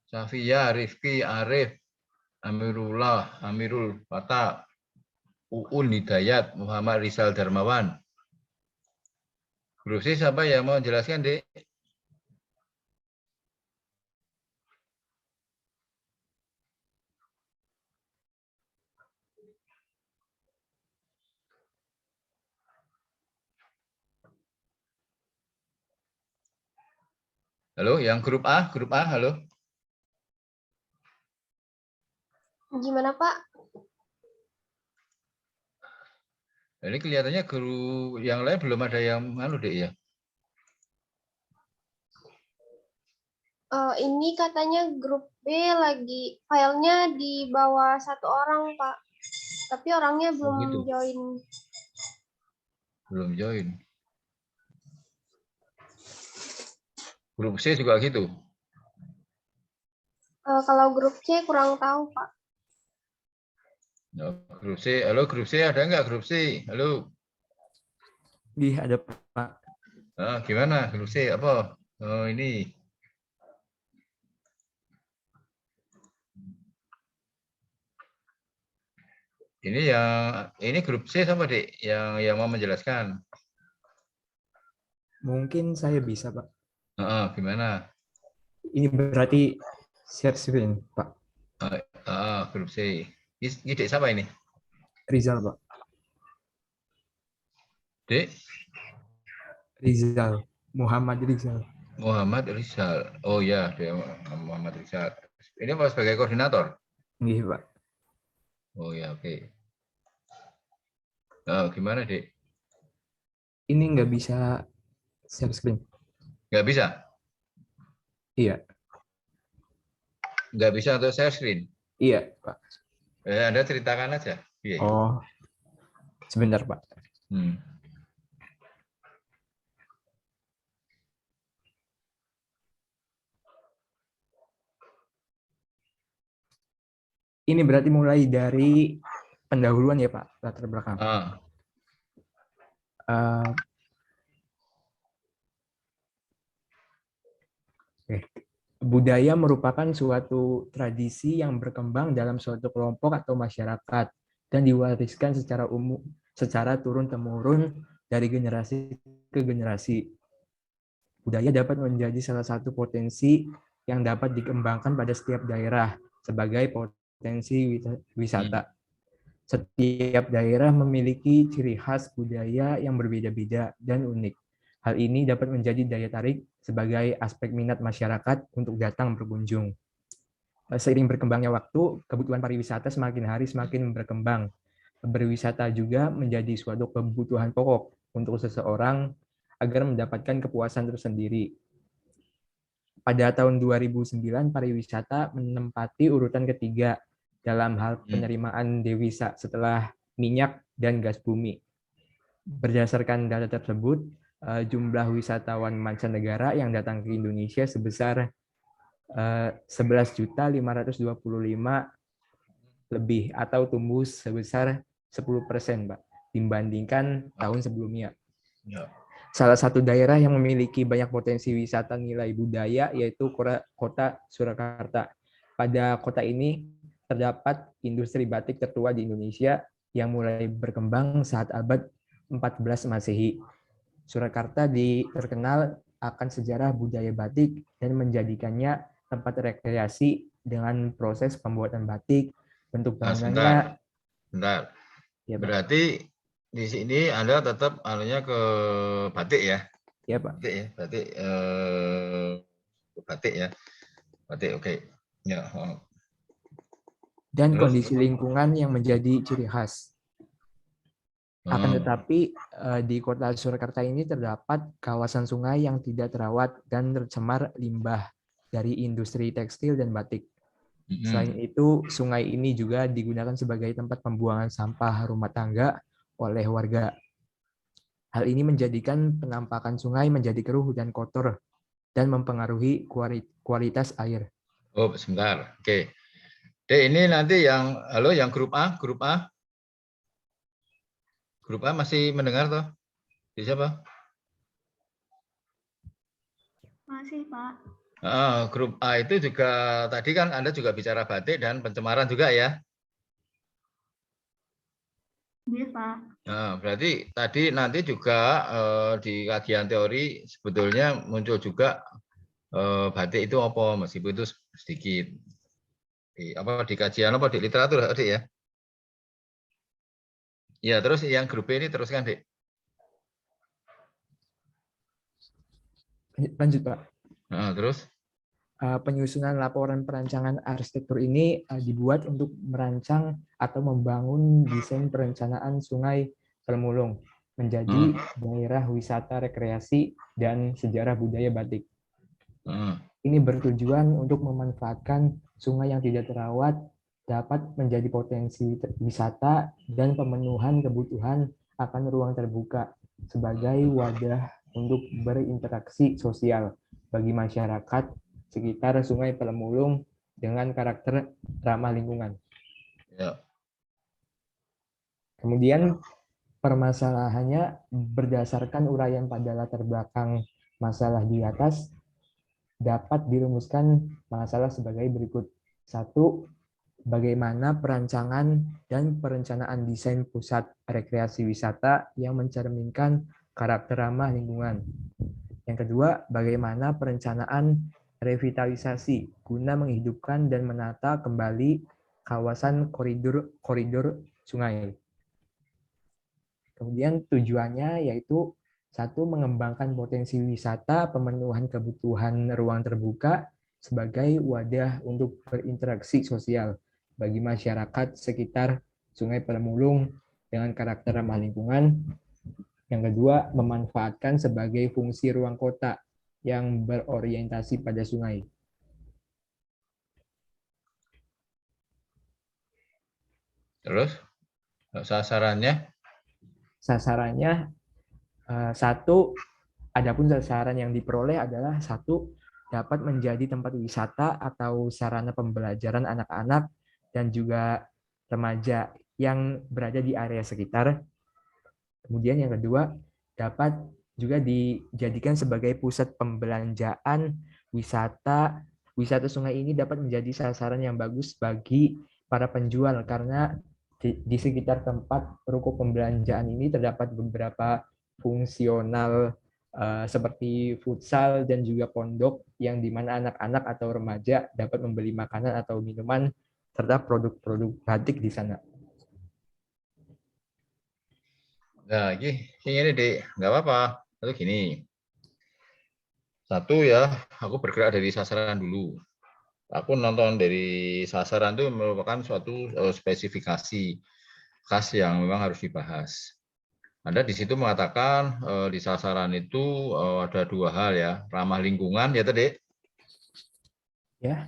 Safia, Rifki, Arif, Amirullah, Amirul Fatah, Uun Hidayat, Muhammad Rizal Darmawan. Grup C siapa yang mau jelaskan, Dek? Halo, yang grup A, halo. Gimana, Pak? Ini kelihatannya grup yang lain belum ada yang Dek ya. Ini katanya grup B lagi filenya di bawah 1 orang, Pak. Tapi orangnya belum gitu. join. Belum join. Grup C juga gitu. Kalau grup C kurang tahu, Pak. Grup C, halo grup C ada nggak grup C? Halo. Iya, ada Pak. Gimana grup C apa? Oh, ini. Ini grup C sama Dek yang mau menjelaskan. Mungkin saya bisa, Pak. Gimana? Ini berarti share screen, Pak. Grup C. Ini Dek siapa ini? Rizal, Pak. Dek? Rizal. Muhammad Rizal. Muhammad Rizal. Oh ya, dia Muhammad Rizal. Ini apa sebagai koordinator? Iya, Pak. Oh ya, oke. Gimana, Dek? Ini nggak bisa share screen. Nggak bisa? Iya. Nggak bisa untuk share screen? Iya, Pak. Anda ceritakan aja. Yeah. Oh, sebentar, Pak. Ini berarti mulai dari pendahuluan ya, Pak, latar belakang. Budaya merupakan suatu tradisi yang berkembang dalam suatu kelompok atau masyarakat dan diwariskan secara turun-temurun dari generasi ke generasi. Budaya dapat menjadi salah satu potensi yang dapat dikembangkan pada setiap daerah sebagai potensi wisata. Setiap daerah memiliki ciri khas budaya yang berbeda-beda dan unik. Hal ini dapat menjadi daya tarik sebagai aspek minat masyarakat untuk datang berkunjung. Seiring berkembangnya waktu, kebutuhan pariwisata semakin hari semakin berkembang. Berwisata juga menjadi suatu kebutuhan pokok untuk seseorang agar mendapatkan kepuasan tersendiri. Pada tahun 2009, pariwisata menempati urutan ketiga dalam hal penerimaan devisa setelah minyak dan gas bumi. Berdasarkan data tersebut, jumlah wisatawan mancanegara yang datang ke Indonesia sebesar 11.525 lebih atau tumbuh sebesar 10%, Pak, dibandingkan tahun sebelumnya. Salah satu daerah yang memiliki banyak potensi wisata nilai budaya yaitu kota Surakarta. Pada kota ini terdapat industri batik tertua di Indonesia yang mulai berkembang saat abad 14 Masehi. Surakarta terkenal akan sejarah budaya batik dan menjadikannya tempat rekreasi dengan proses pembuatan batik, bentuk bangunannya. Bentar. Ya, berarti di sini Anda tetap anunya ke batik ya? Iya, Pak. Batik ya, batik ya. Batik, oke. Ya. Dan kondisi lingkungan yang menjadi ciri khas. Akan tetapi di kota Surakarta ini terdapat kawasan sungai yang tidak terawat dan tercemar limbah dari industri tekstil dan batik. Selain itu, sungai ini juga digunakan sebagai tempat pembuangan sampah rumah tangga oleh warga. Hal ini menjadikan penampakan sungai menjadi keruh dan kotor dan mempengaruhi kualitas air. Oh, sebentar. Oke. Ini nanti yang grup A, Grup A masih mendengar toh? Siapa? Masih, Pak. Grup A itu juga tadi kan Anda juga bicara batik dan pencemaran juga ya. Iya, Pak. Nah, berarti tadi nanti juga di kajian teori sebetulnya muncul juga batik itu apa, meskipun itu sedikit. Di kajian apa di literatur, Adik ya? Ya, terus yang grup B ini teruskan, Dik. Lanjut, Pak. Terus? Penyusunan laporan perancangan arsitektur ini dibuat untuk merancang atau membangun desain perencanaan Sungai Pelmulung menjadi daerah wisata rekreasi dan sejarah budaya batik. Ini bertujuan untuk memanfaatkan sungai yang tidak terawat dapat menjadi potensi wisata dan pemenuhan kebutuhan akan ruang terbuka sebagai wadah untuk berinteraksi sosial bagi masyarakat sekitar Sungai Pelmulung dengan karakter ramah lingkungan. Ya. Kemudian permasalahannya berdasarkan uraian pada latar belakang masalah di atas dapat dirumuskan masalah sebagai berikut. 1. Bagaimana perancangan dan perencanaan desain pusat rekreasi wisata yang mencerminkan karakter ramah lingkungan. Yang kedua, bagaimana perencanaan revitalisasi guna menghidupkan dan menata kembali kawasan koridor sungai. Kemudian tujuannya yaitu 1. Mengembangkan potensi wisata, pemenuhan kebutuhan ruang terbuka sebagai wadah untuk berinteraksi sosial bagi masyarakat sekitar Sungai Pelmulung dengan karakter ramah lingkungan. Yang kedua, memanfaatkan sebagai fungsi ruang kota yang berorientasi pada sungai. Terus sasarannya? Sasarannya adapun sasaran yang diperoleh adalah 1. Dapat menjadi tempat wisata atau sarana pembelajaran anak-anak dan juga remaja yang berada di area sekitar. Kemudian yang kedua, dapat juga dijadikan sebagai pusat pembelanjaan wisata. Wisata sungai ini dapat menjadi sasaran yang bagus bagi para penjual karena di sekitar tempat ruko pembelanjaan ini terdapat beberapa fungsional seperti futsal dan juga pondok yang dimana anak-anak atau remaja dapat membeli makanan atau minuman serta produk-produk batik di sana. Nah, ini Dek, nggak apa-apa. Lalu gini. 1 ya, aku bergerak dari sasaran dulu. Aku nonton dari sasaran itu merupakan suatu spesifikasi khas yang memang harus dibahas. Anda di situ mengatakan di sasaran itu ada 2 hal ya, ramah lingkungan ya tadi. Ya.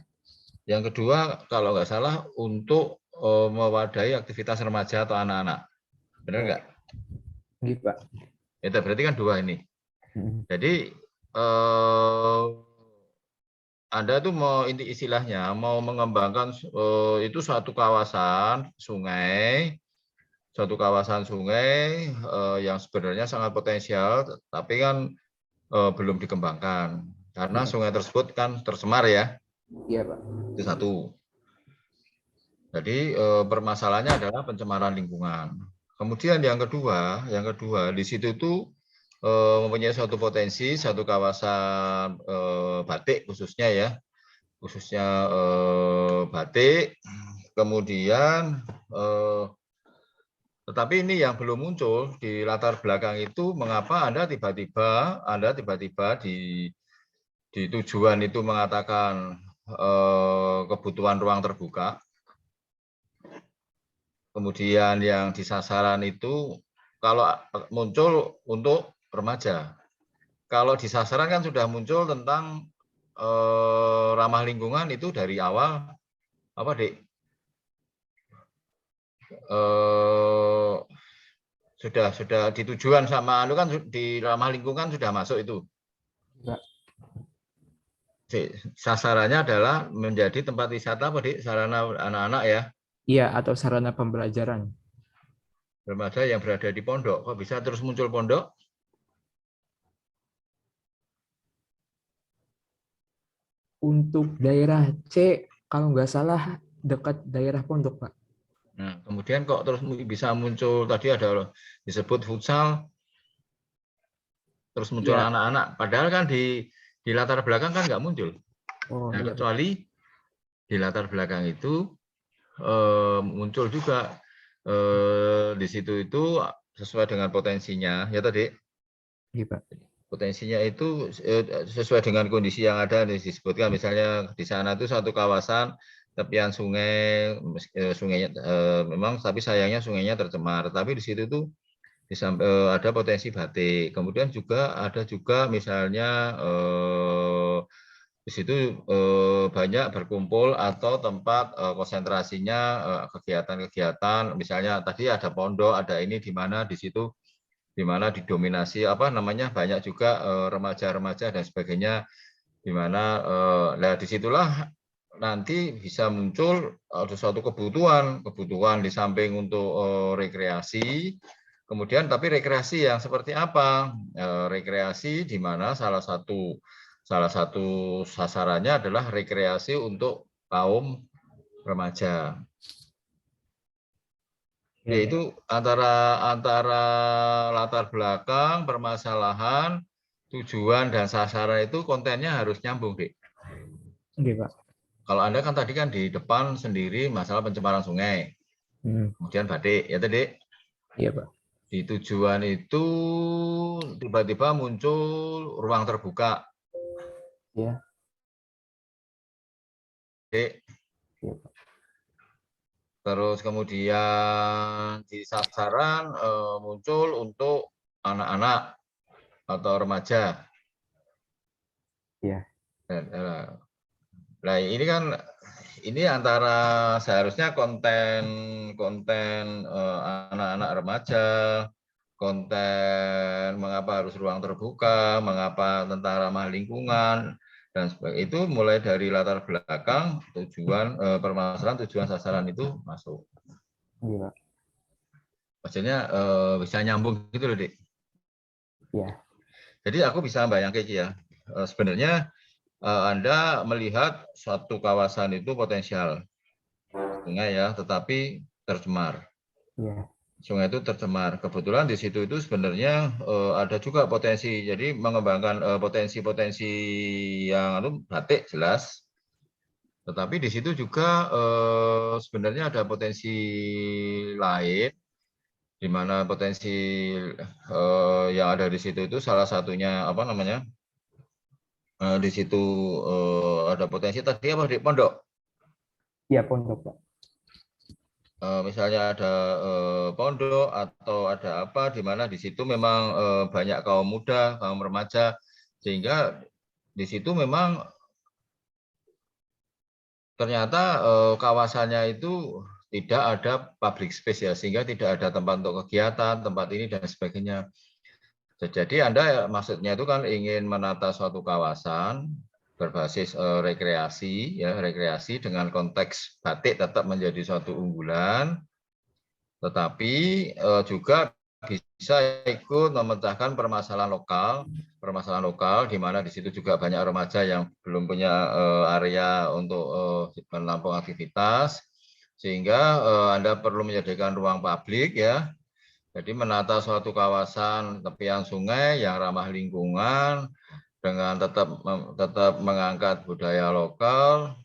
Yang kedua, kalau nggak salah untuk mewadahi aktivitas remaja atau anak-anak. Benar nggak? Gitu, Pak. Itu berarti kan 2 ini. Jadi Anda tuh mau inti istilahnya mau mengembangkan itu suatu kawasan sungai yang sebenarnya sangat potensial, tapi kan belum dikembangkan karena sungai tersebut kan tercemar ya. Iya, Pak. Itu 1. Jadi permasalahannya adalah pencemaran lingkungan. Kemudian yang kedua di situ tuh mempunyai suatu potensi, satu kawasan batik khususnya batik. Kemudian tetapi ini yang belum muncul di latar belakang itu, mengapa Anda tiba-tiba di tujuan itu mengatakan kebutuhan ruang terbuka. Kemudian yang di sasaran itu kalau muncul untuk remaja. Kalau di sasaran kan sudah muncul tentang ramah lingkungan itu dari awal apa, Dik? Sudah di tujuan sama kan di ramah lingkungan sudah masuk itu. Ya. Sasarannya adalah menjadi tempat wisata apa, Dik? Sarana anak-anak ya. Iya, atau sarana pembelajaran. Remaja yang berada di pondok. Kok bisa terus muncul pondok? Untuk daerah C, kalau nggak salah dekat daerah Pondok, Pak. Nah, kemudian kok terus bisa muncul tadi ada disebut futsal, terus muncul Iya. anak-anak. Padahal kan di latar belakang kan nggak muncul. Oh Nah, iya, Pak. kecuali di latar belakang itu muncul juga di situ itu sesuai dengan potensinya ya tadi. Iya, Pak. Potensinya itu sesuai dengan kondisi yang ada disebutkan, misalnya di sana itu satu kawasan tepian sungai, sungainya memang tapi sayangnya sungainya tercemar, tapi di situ tuh ada potensi batik. Kemudian juga ada juga misalnya di situ banyak berkumpul atau tempat konsentrasinya kegiatan-kegiatan, misalnya tadi ada pondok, ada ini di mana di situ di mana didominasi banyak juga remaja-remaja dan sebagainya, di mana disitulah nanti bisa muncul ada suatu kebutuhan di samping untuk rekreasi, kemudian tapi rekreasi yang seperti apa? Rekreasi di mana salah satu sasarannya adalah rekreasi untuk kaum remaja. Yaitu antara latar belakang, permasalahan, tujuan dan sasaran itu kontennya harus nyambung, Dik. Oke, Pak. Kalau Anda kan tadi kan di depan sendiri masalah pencemaran sungai, kemudian batik, ya tadi. Iya, Pak. Di tujuan itu tiba-tiba muncul ruang terbuka. Iya. Dik. Iya, Pak. Terus kemudian di sasaran muncul untuk anak-anak atau remaja. Iya. Nah, ini kan antara seharusnya konten anak-anak remaja, konten mengapa harus ruang terbuka, mengapa tentang ramah lingkungan dan sebagainya, itu mulai dari latar belakang, tujuan, permasalahan, tujuan, sasaran itu masuk. Iya, Pak. Maksudnya bisa nyambung gitu loh, Dik. Iya. Jadi aku bisa bayangkan ya, sebenarnya Anda melihat suatu kawasan itu potensial sungai ya, tetapi tercemar. Iya. Sungai itu tercemar. Kebetulan di situ itu sebenarnya ada juga potensi. Jadi mengembangkan potensi-potensi yang batik jelas. Tetapi di situ juga sebenarnya ada potensi lain, di mana potensi yang ada di situ itu salah satunya di situ ada potensi tadi apa di pondok? Iya, Pondok, Pak. Misalnya ada pondok atau ada apa di mana di situ memang banyak kaum muda, kaum remaja, sehingga di situ memang ternyata kawasannya itu tidak ada public space ya, sehingga tidak ada tempat untuk kegiatan, tempat ini dan sebagainya. Jadi Anda maksudnya itu kan ingin menata suatu kawasan berbasis rekreasi ya, rekreasi dengan konteks batik tetap menjadi suatu unggulan, tetapi juga bisa ikut memecahkan permasalahan lokal di mana di situ juga banyak remaja yang belum punya area untuk menampung aktivitas, sehingga Anda perlu menyediakan ruang publik ya. Jadi menata suatu kawasan tepian sungai yang ramah lingkungan dengan tetap mengangkat budaya lokal,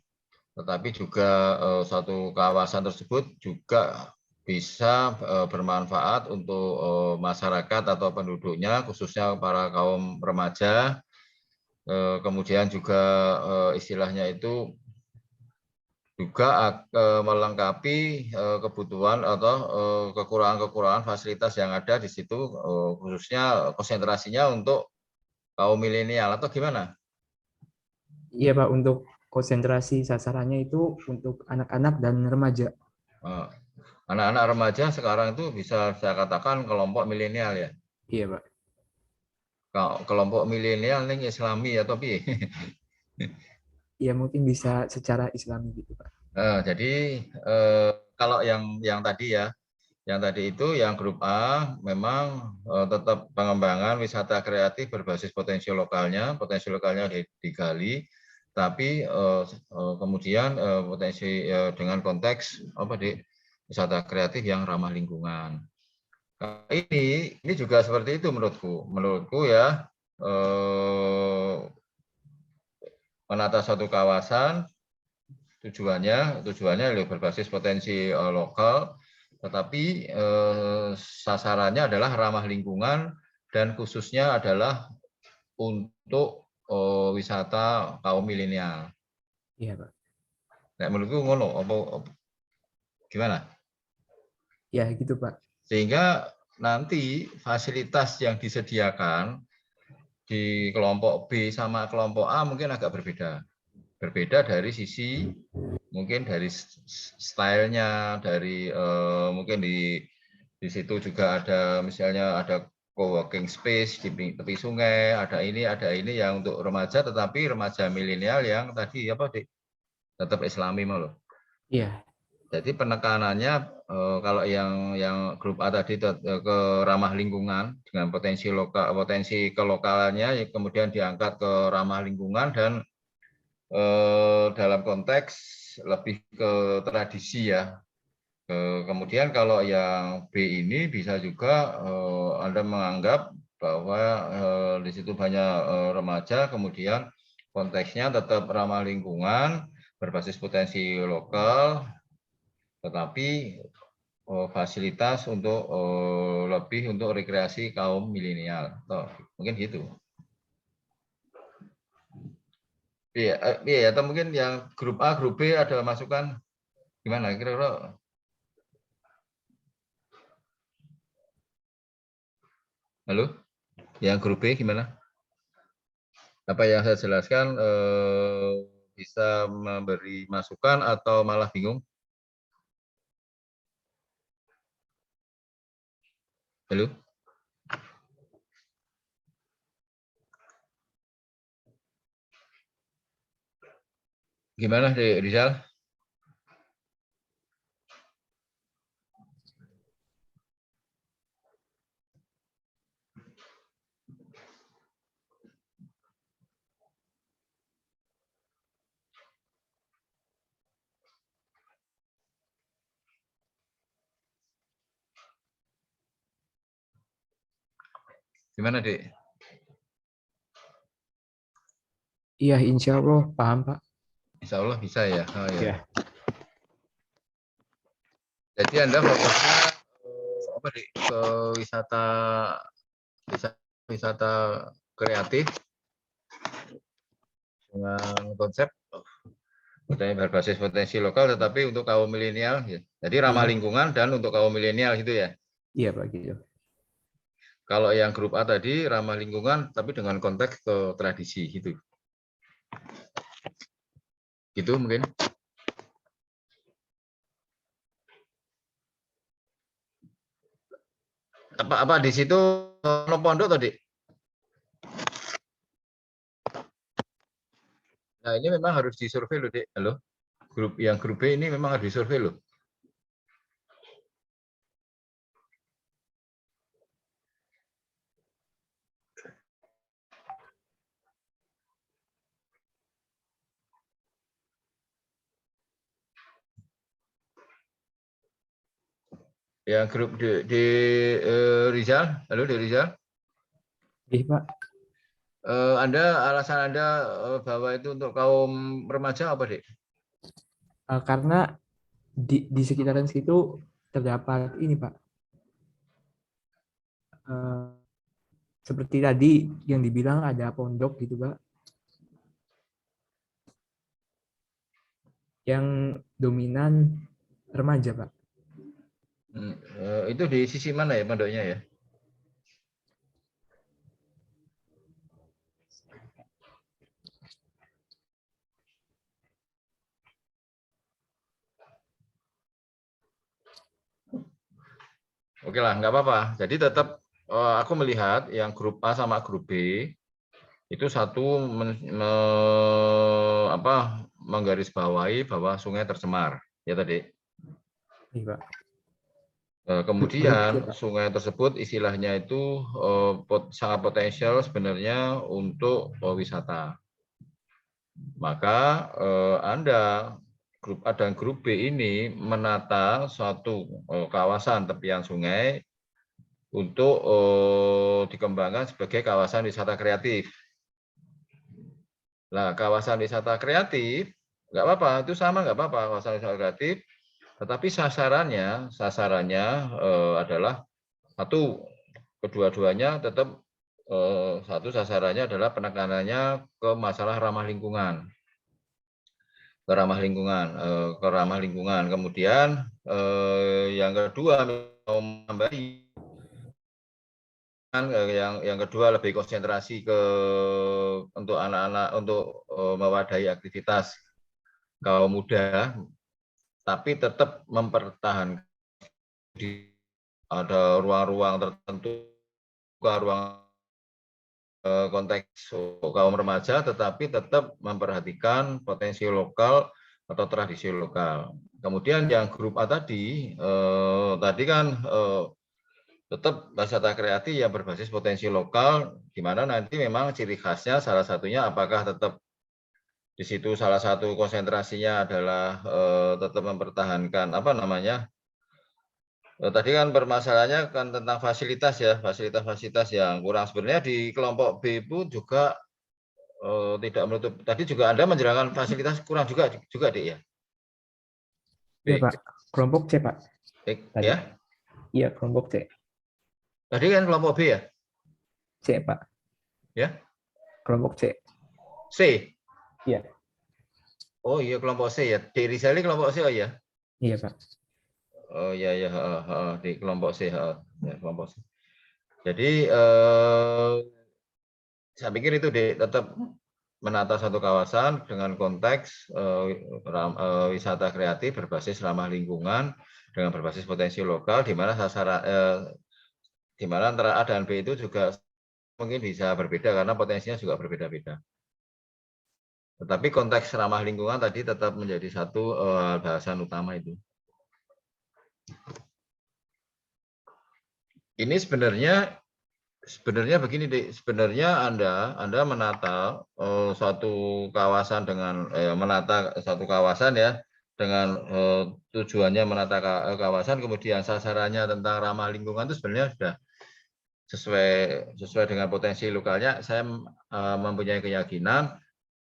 tetapi juga suatu kawasan tersebut juga bisa bermanfaat untuk masyarakat atau penduduknya, khususnya para kaum remaja. Kemudian juga istilahnya itu juga melengkapi kebutuhan atau kekurangan-kekurangan fasilitas yang ada di situ, khususnya konsentrasinya untuk kaum milenial atau gimana? Iya, Pak. Untuk konsentrasi sasarannya itu untuk anak-anak dan remaja. Anak-anak remaja sekarang itu bisa saya katakan kelompok milenial ya. Iya, Pak. Kelompok milenial ning Islami atau piye? Ya mungkin bisa secara Islami gitu, Pak. Jadi kalau yang tadi ya, yang tadi itu yang grup A memang tetap pengembangan wisata kreatif berbasis potensi lokalnya digali, tapi kemudian potensi dengan konteks wisata kreatif yang ramah lingkungan. Nah, ini juga seperti itu menurutku ya, menata suatu kawasan tujuannya berbasis potensi lokal, tetapi sasarannya adalah ramah lingkungan dan khususnya adalah untuk wisata kaum milenial. Iya, Pak. Nah, menurutku ngono, gimana? Ya, gitu, Pak. Sehingga nanti fasilitas yang disediakan di kelompok B sama kelompok A mungkin agak berbeda. Berbeda dari sisi mungkin dari stylenya, dari mungkin di situ juga ada misalnya ada co-working space di tepi sungai, ada ini yang untuk remaja, tetapi remaja milenial yang tadi tetap Islami malah. Iya. Jadi penekanannya kalau yang grup A tadi ke ramah lingkungan dengan potensi kelokalannya, kemudian diangkat ke ramah lingkungan dan dalam konteks lebih ke tradisi ya. Kemudian kalau yang B ini bisa juga Anda menganggap bahwa di situ banyak remaja, kemudian konteksnya tetap ramah lingkungan, berbasis potensi lokal, tetapi fasilitas untuk lebih untuk rekreasi kaum milenial. Mungkin gitu. Iya, atau mungkin yang grup A, grup B ada masukan gimana kira-kira? Halo, yang grup B gimana? Apa yang saya jelaskan bisa memberi masukan atau malah bingung? Halo? Gimana, Rizal? Gimana, Dek? Iya, insya Allah paham, Pak. Insya Allah bisa ya. Oh, ya. Ya. Jadi Anda fokusnya Dek, ke wisata kreatif dengan konsep berbasis potensi lokal, tetapi untuk kaum milenial. Ya. Jadi ramah lingkungan dan untuk kaum milenial gitu ya. Iya, Pak, gitu. Kalau yang grup A tadi ramah lingkungan, tapi dengan konteks ke tradisi gitu. Gitu mungkin. Apa di situ no pondok tadi? Nah, ini memang harus disurvei loh, Dek. Halo. Grup B ini memang harus disurvei loh. Yang grup di Rizal, halo di Rizal. Iya, Pak. Alasan Anda bahwa itu untuk kaum remaja apa, Dek? Karena di sekitaran situ terdapat ini, Pak. Seperti tadi yang dibilang ada pondok gitu, Pak. Yang dominan remaja, Pak. Itu di sisi mana ya pondoknya ya? Oke lah, nggak apa-apa. Jadi tetap aku melihat yang grup A sama grup B itu satu menggarisbawahi bahwa sungai tercemar, ya tadi. Iya, Pak. Kemudian sungai tersebut istilahnya itu sangat potensial sebenarnya untuk wisata. maka Anda grup A dan grup B ini menata suatu kawasan tepian sungai untuk dikembangkan sebagai kawasan wisata kreatif. Nah, kawasan wisata kreatif nggak apa-apa, itu sama nggak apa-apa kawasan wisata kreatif, tetapi sasarannya adalah satu, kedua-duanya tetap satu sasarannya adalah penekanannya ke masalah ramah lingkungan. Ke ramah lingkungan. Kemudian yang kedua mau menambahi yang kedua lebih konsentrasi ke untuk anak-anak untuk mewadahi aktivitas kaum muda, tapi tetap mempertahankan ada ruang-ruang tertentu, ruang konteks kaum remaja, tetapi tetap memperhatikan potensi lokal atau tradisi lokal. Kemudian yang grup A tadi kan tetap wisata kreatif yang berbasis potensi lokal, di mana nanti memang ciri khasnya salah satunya apakah tetap di situ salah satu konsentrasinya adalah tetap mempertahankan apa namanya. Tadi kan permasalahannya kan tentang fasilitas ya, fasilitas-fasilitas yang kurang. Sebenarnya di kelompok B pun juga tidak menutup. Tadi juga Anda menjelaskan fasilitas kurang juga Dek ya. Iya, Pak. Kelompok C, Pak. Baik, Tadi. ya. Iya, kelompok C. Tadi kan kelompok B ya? C, Pak. Ya. Kelompok C. C. Iya. Oh iya kelompok C ya. Di Rizali kelompok C oh ya. Iya, Pak. Oh iya ya, di kelompok C, ya, kelompok C. Jadi saya pikir itu tetap menata satu kawasan dengan konteks wisata kreatif berbasis ramah lingkungan dengan berbasis potensi lokal, di mana sasaran di mana antara A dan B itu juga mungkin bisa berbeda karena potensinya juga berbeda-beda. Tetapi konteks ramah lingkungan tadi tetap menjadi satu bahasan utama itu. Ini sebenarnya begini, Dik. Sebenarnya Anda menata suatu kawasan dengan menata satu kawasan ya dengan tujuannya menata kawasan, kemudian sasarannya tentang ramah lingkungan itu sebenarnya sudah sesuai dengan potensi lokalnya. Saya mempunyai keyakinan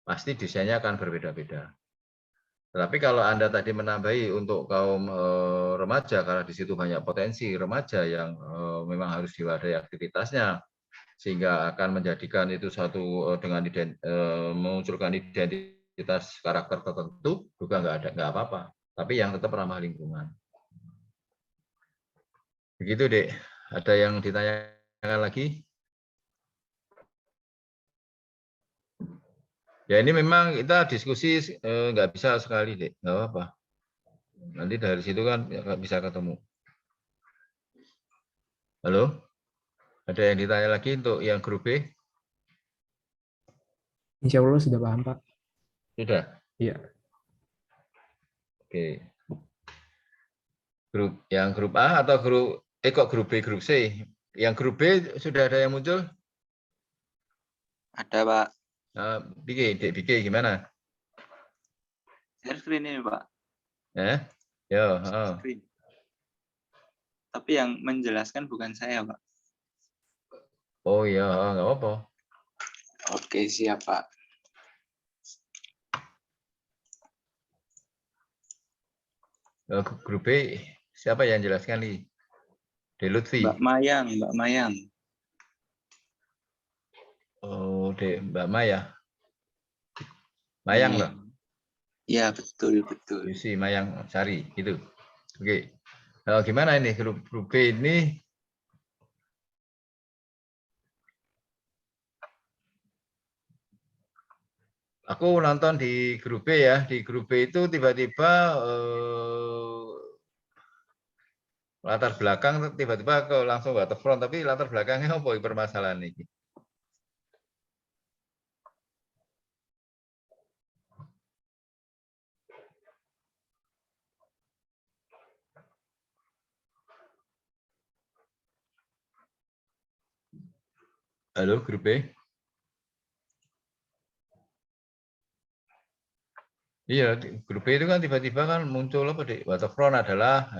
pasti desainnya akan berbeda-beda. Tetapi kalau Anda tadi menambahi untuk kaum remaja, karena di situ banyak potensi remaja yang memang harus diwadahi aktivitasnya, sehingga akan menjadikan itu satu dengan memunculkan identitas karakter tertentu, juga nggak apa-apa. Tapi yang tetap ramah lingkungan. Begitu, Dek. Ada yang ditanyakan lagi? Ya ini memang kita diskusi nggak bisa sekali, Dek. Nggak apa-apa. Nanti dari situ kan nggak bisa ketemu. Halo? Ada yang ditanya lagi untuk yang grup B? Insya Allah sudah paham, Pak. Sudah? Iya. Oke. Yang grup A atau kok grup B, grup C? Yang grup B sudah ada yang muncul? Ada, Pak. Bike gimana? Share screen ini, Pak. Ya, Screen. Tapi yang menjelaskan bukan saya, Pak. oh iya, nggak apa-apa. Oke, siap, Pak. Grup B, siapa yang jelaskan nih? De Lutfi. Mbak Mayang. Oh, Mbak Maya. Mayang loh. Iya, betul. Si Mayang Sari, itu. Oke. Gimana ini grup B ini? Aku nonton di grup B ya. Di grup B itu tiba-tiba latar belakang tiba-tiba langsung waterfront, tapi latar belakangnya apa permasalahan ini? Halo, grup B. Iya, di grup B itu kan tiba-tiba kan muncul apa, Dik, waterfront adalah,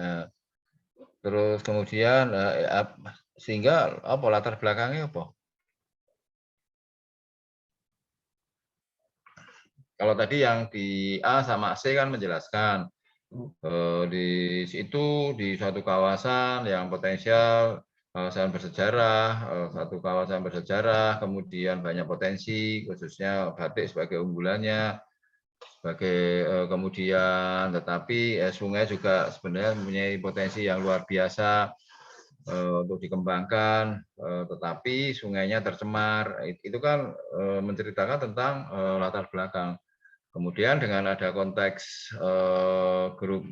terus kemudian, sehingga apa, latar belakangnya apa? Kalau tadi yang di A sama C kan menjelaskan, di situ di suatu kawasan yang potensial, kawasan bersejarah, satu kawasan bersejarah, kemudian banyak potensi, khususnya batik sebagai unggulannya, sebagai kemudian tetapi sungai juga sebenarnya mempunyai potensi yang luar biasa untuk dikembangkan, tetapi sungainya tercemar. Itu kan menceritakan tentang latar belakang. Kemudian dengan ada konteks grup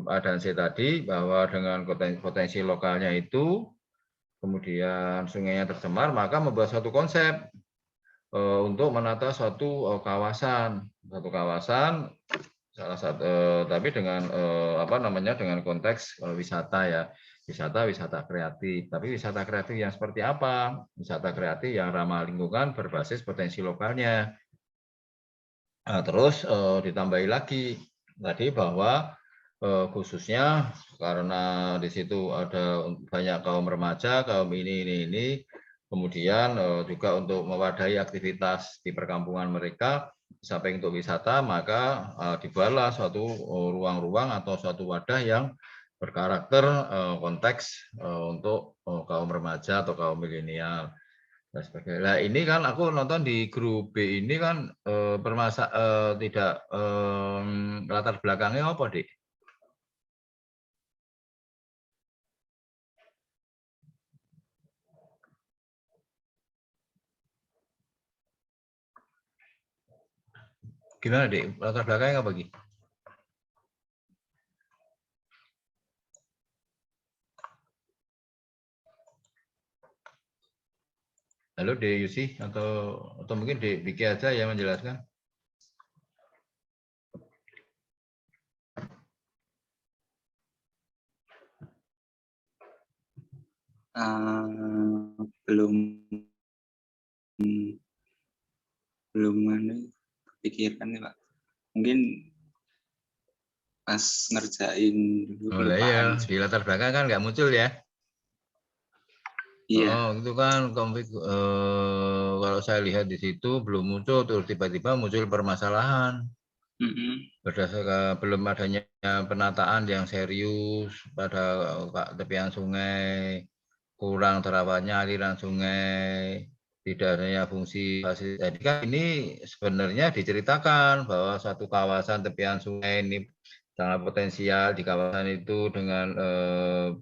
A dan C tadi, bahwa dengan potensi lokalnya itu, kemudian sungainya tercemar, maka membuat suatu konsep untuk menata suatu kawasan, salah satu, tapi dengan apa namanya, dengan konteks wisata ya, wisata kreatif. Tapi wisata kreatif yang seperti apa? Wisata kreatif yang ramah lingkungan berbasis potensi lokalnya. Nah, terus ditambahi lagi tadi bahwa khususnya karena di situ ada banyak kaum remaja, kaum ini, kemudian juga untuk mewadahi aktivitas di perkampungan mereka, sampai untuk wisata, maka dibuatlah suatu ruang-ruang atau suatu wadah yang berkarakter konteks untuk kaum remaja atau kaum milenial dan sebagainya. Nah, ini kan aku nonton di grup B ini kan tidak latar belakangnya apa, Dik? Gimana, Dik? Latar belakangnya apa, Ki? Halo, Dek Yusi, atau mungkin Dek Biki aja yang menjelaskan. Belum pikirkan nih Pak. Mungkin pas ngerjain dulu Oh lah iya, kelupaan. di latar belakang kan nggak muncul ya? Iya. Oh, itu kan konflik. Kalau saya lihat di situ belum muncul, terus tiba-tiba muncul permasalahan. Berdasarkan belum adanya penataan yang serius pada tepian sungai, kurang terawatnya aliran sungai, tidak adanya fungsi fasilitas. Jadi kan ini sebenarnya diceritakan bahwa satu kawasan tepian sungai ini sangat potensial di kawasan itu dengan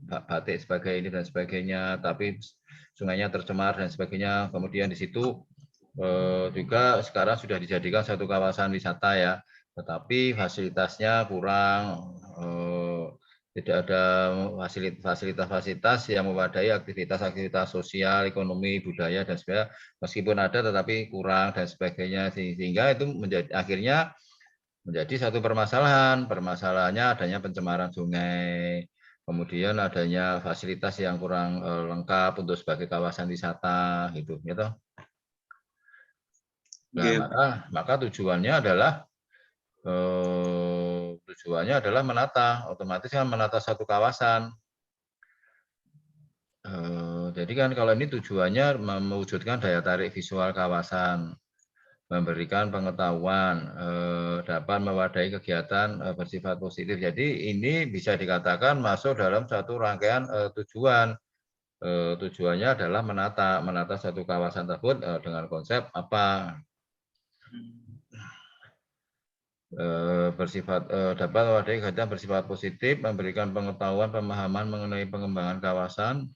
batik sebagai ini dan sebagainya, tapi sungainya tercemar dan sebagainya. Kemudian di situ juga sekarang sudah dijadikan satu kawasan wisata ya, tetapi fasilitasnya kurang, tidak ada fasilitas-fasilitas yang memadai aktivitas-aktivitas sosial, ekonomi, budaya dan sebagainya. Meskipun ada, tetapi kurang dan sebagainya, sehingga itu akhirnya menjadi satu permasalahan. Permasalahannya adanya pencemaran sungai, kemudian adanya fasilitas yang kurang lengkap untuk sebagai kawasan wisata, gitu. Nah, maka tujuannya adalah menata, otomatis kan menata satu kawasan. Jadi kan kalau ini tujuannya mewujudkan daya tarik visual kawasan, memberikan pengetahuan, dapat mewadahi kegiatan bersifat positif. Jadi ini bisa dikatakan masuk dalam satu rangkaian tujuan. Tujuannya adalah menata satu kawasan tersebut dengan konsep apa? Dapat mewadahi kegiatan bersifat positif, memberikan pengetahuan, pemahaman mengenai pengembangan kawasan,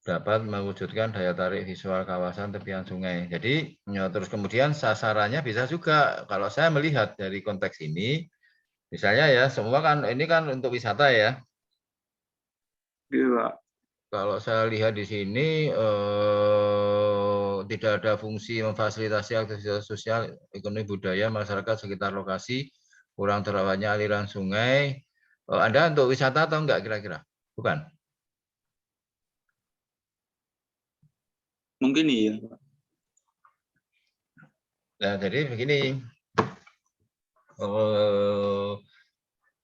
dapat mewujudkan daya tarik visual kawasan tepian sungai. Jadi terus kemudian sasarannya bisa juga, kalau saya melihat dari konteks ini, misalnya ya, semua kan ini kan untuk wisata ya. Iya Pak. Kalau saya lihat di sini tidak ada fungsi memfasilitasi aktivitas sosial, ekonomi, budaya masyarakat sekitar lokasi, kurang terawatnya aliran sungai. Anda untuk wisata atau enggak kira-kira? Bukan? Mungkin iya Pak. Nah, jadi begini.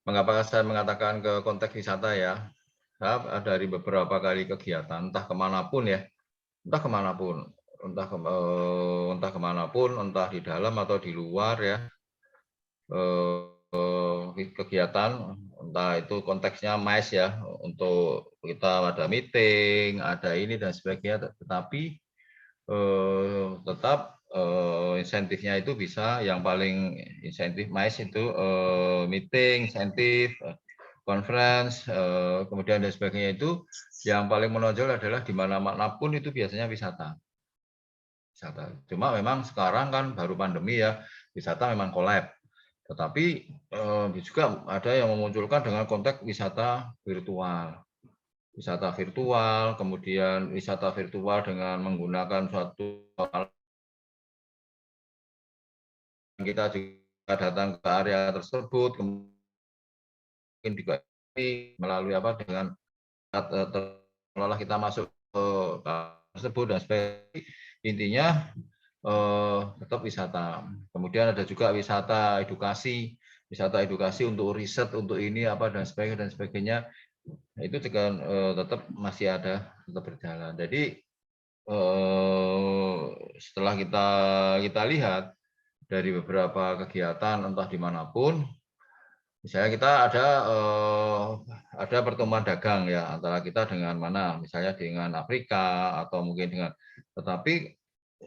mengapa saya mengatakan ke konteks wisata ya? Saya dari beberapa kali kegiatan, entah kemanapun ya, entah kemanapun, entah kemanapun, entah di dalam atau di luar ya, kegiatan, entah itu konteksnya MICE ya, untuk kita ada meeting, ada ini dan sebagainya, tetapi tetap insentifnya itu bisa yang paling insentif MICE itu meeting, insentif, conference, kemudian dan sebagainya itu yang paling menonjol adalah di mana-manapun itu biasanya wisata. Cuma memang sekarang kan baru pandemi ya, wisata memang collab. Tetapi juga ada yang memunculkan dengan konteks wisata virtual. Wisata virtual, kemudian wisata virtual dengan menggunakan suatu alat. Kita juga datang ke area tersebut, mungkin juga melalui apa dengan seolah kita masuk ke tersebut dan sebagainya. Intinya tetap wisata. Kemudian ada juga wisata edukasi untuk riset, untuk ini apa dan sebagainya. Itu juga tetap masih ada, tetap berjalan. Jadi setelah kita lihat dari beberapa kegiatan entah dimanapun, misalnya kita ada pertemuan dagang ya antara kita dengan mana, misalnya dengan Afrika atau mungkin dengan, tetapi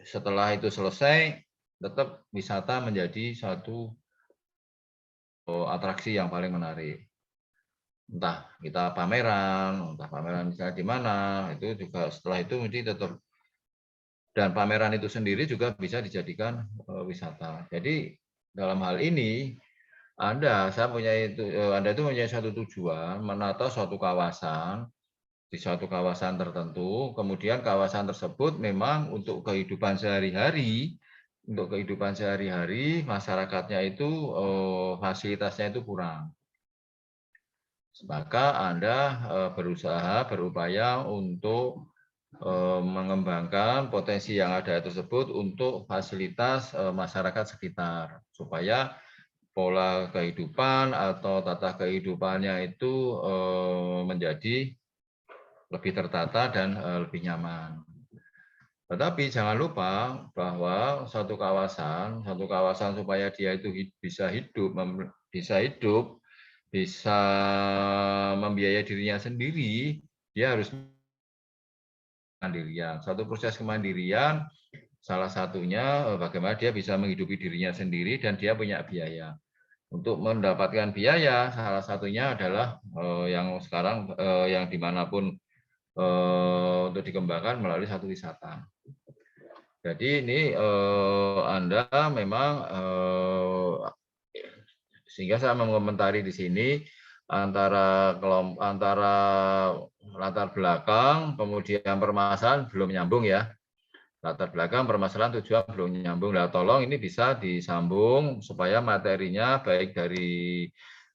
setelah itu selesai tetap wisata menjadi satu atraksi yang paling menarik. Entah kita pameran misalnya di mana, itu juga setelah itu mesti tetap, dan pameran itu sendiri juga bisa dijadikan wisata. Jadi dalam hal ini Anda itu punya satu tujuan menata suatu kawasan di suatu kawasan tertentu, kemudian kawasan tersebut memang untuk kehidupan sehari-hari, masyarakatnya itu fasilitasnya itu kurang. Maka Anda berupaya untuk mengembangkan potensi yang ada tersebut untuk fasilitas masyarakat sekitar, supaya pola kehidupan atau tata kehidupannya itu menjadi lebih tertata dan lebih nyaman. Tetapi jangan lupa bahwa satu kawasan supaya dia itu bisa hidup, bisa membiayai dirinya sendiri, dia harus mandirian. Satu proses kemandirian, salah satunya bagaimana dia bisa menghidupi dirinya sendiri dan dia punya biaya. Untuk mendapatkan biaya, salah satunya adalah yang sekarang yang dimanapun untuk dikembangkan melalui satu wisata. Jadi ini Anda memang sehingga saya mengomentari di sini antara latar belakang, kemudian permasalahan belum nyambung ya. Latar belakang, permasalahan, tujuan belum nyambung. Nah, tolong ini bisa disambung supaya materinya baik dari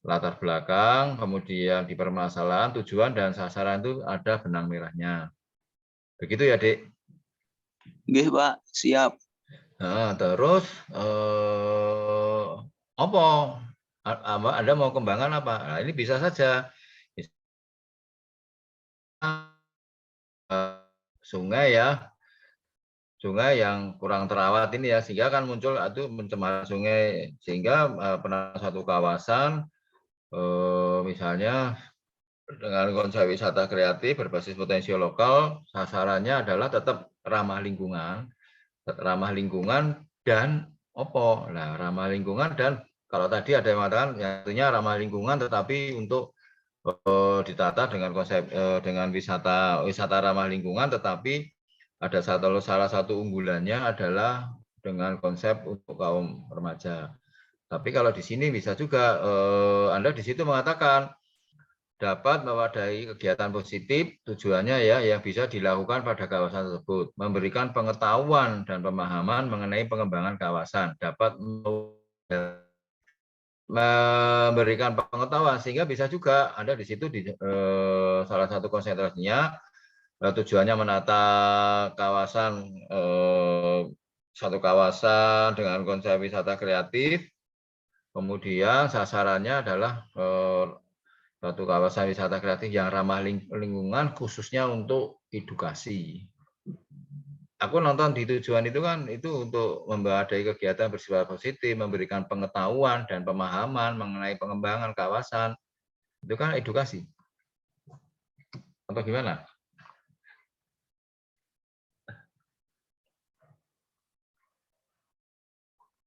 latar belakang, kemudian di permasalahan, tujuan, dan sasaran itu ada benang merahnya. Begitu ya, Dik? Nggih, Pak. Siap. Nah, terus apa? Anda mau kembangan apa? Nah, ini bisa saja. Sungai ya, sungai yang kurang terawat ini ya, sehingga kan muncul itu pencemaran sungai, sehingga penataan satu kawasan misalnya dengan konsep wisata kreatif berbasis potensi lokal, sasarannya adalah tetap ramah lingkungan dan opo. Nah, ramah lingkungan dan kalau tadi ada yang mengatakan artinya ramah lingkungan tetapi untuk ditata dengan konsep dengan wisata ramah lingkungan, tetapi ada salah satu unggulannya adalah dengan konsep untuk kaum remaja. Tapi kalau di sini bisa juga Anda di situ mengatakan dapat mewadai kegiatan positif, tujuannya ya yang bisa dilakukan pada kawasan tersebut, memberikan pengetahuan dan pemahaman mengenai pengembangan kawasan, dapat memberikan pengetahuan, sehingga bisa juga Anda di situ di salah satu konsentrasinya tujuannya menata kawasan, satu kawasan dengan konsep wisata kreatif, Kemudian sasarannya adalah suatu kawasan wisata kreatif yang ramah lingkungan, khususnya untuk edukasi. Aku nonton di tujuan itu kan itu untuk membadai kegiatan bersifat positif, memberikan pengetahuan dan pemahaman mengenai pengembangan kawasan. Itu kan edukasi. Atau gimana?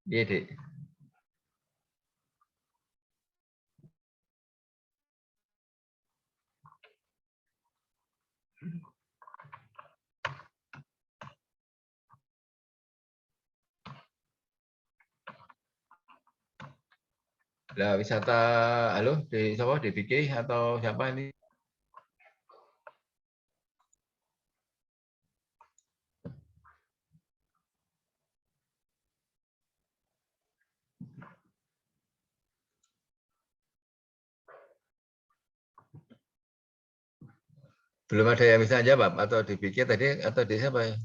Iya, Dek. Lah wisata, halo, di siapa? DBK atau siapa ini? Belum ada yang bisa jawab atau DBK tadi atau di siapa ya?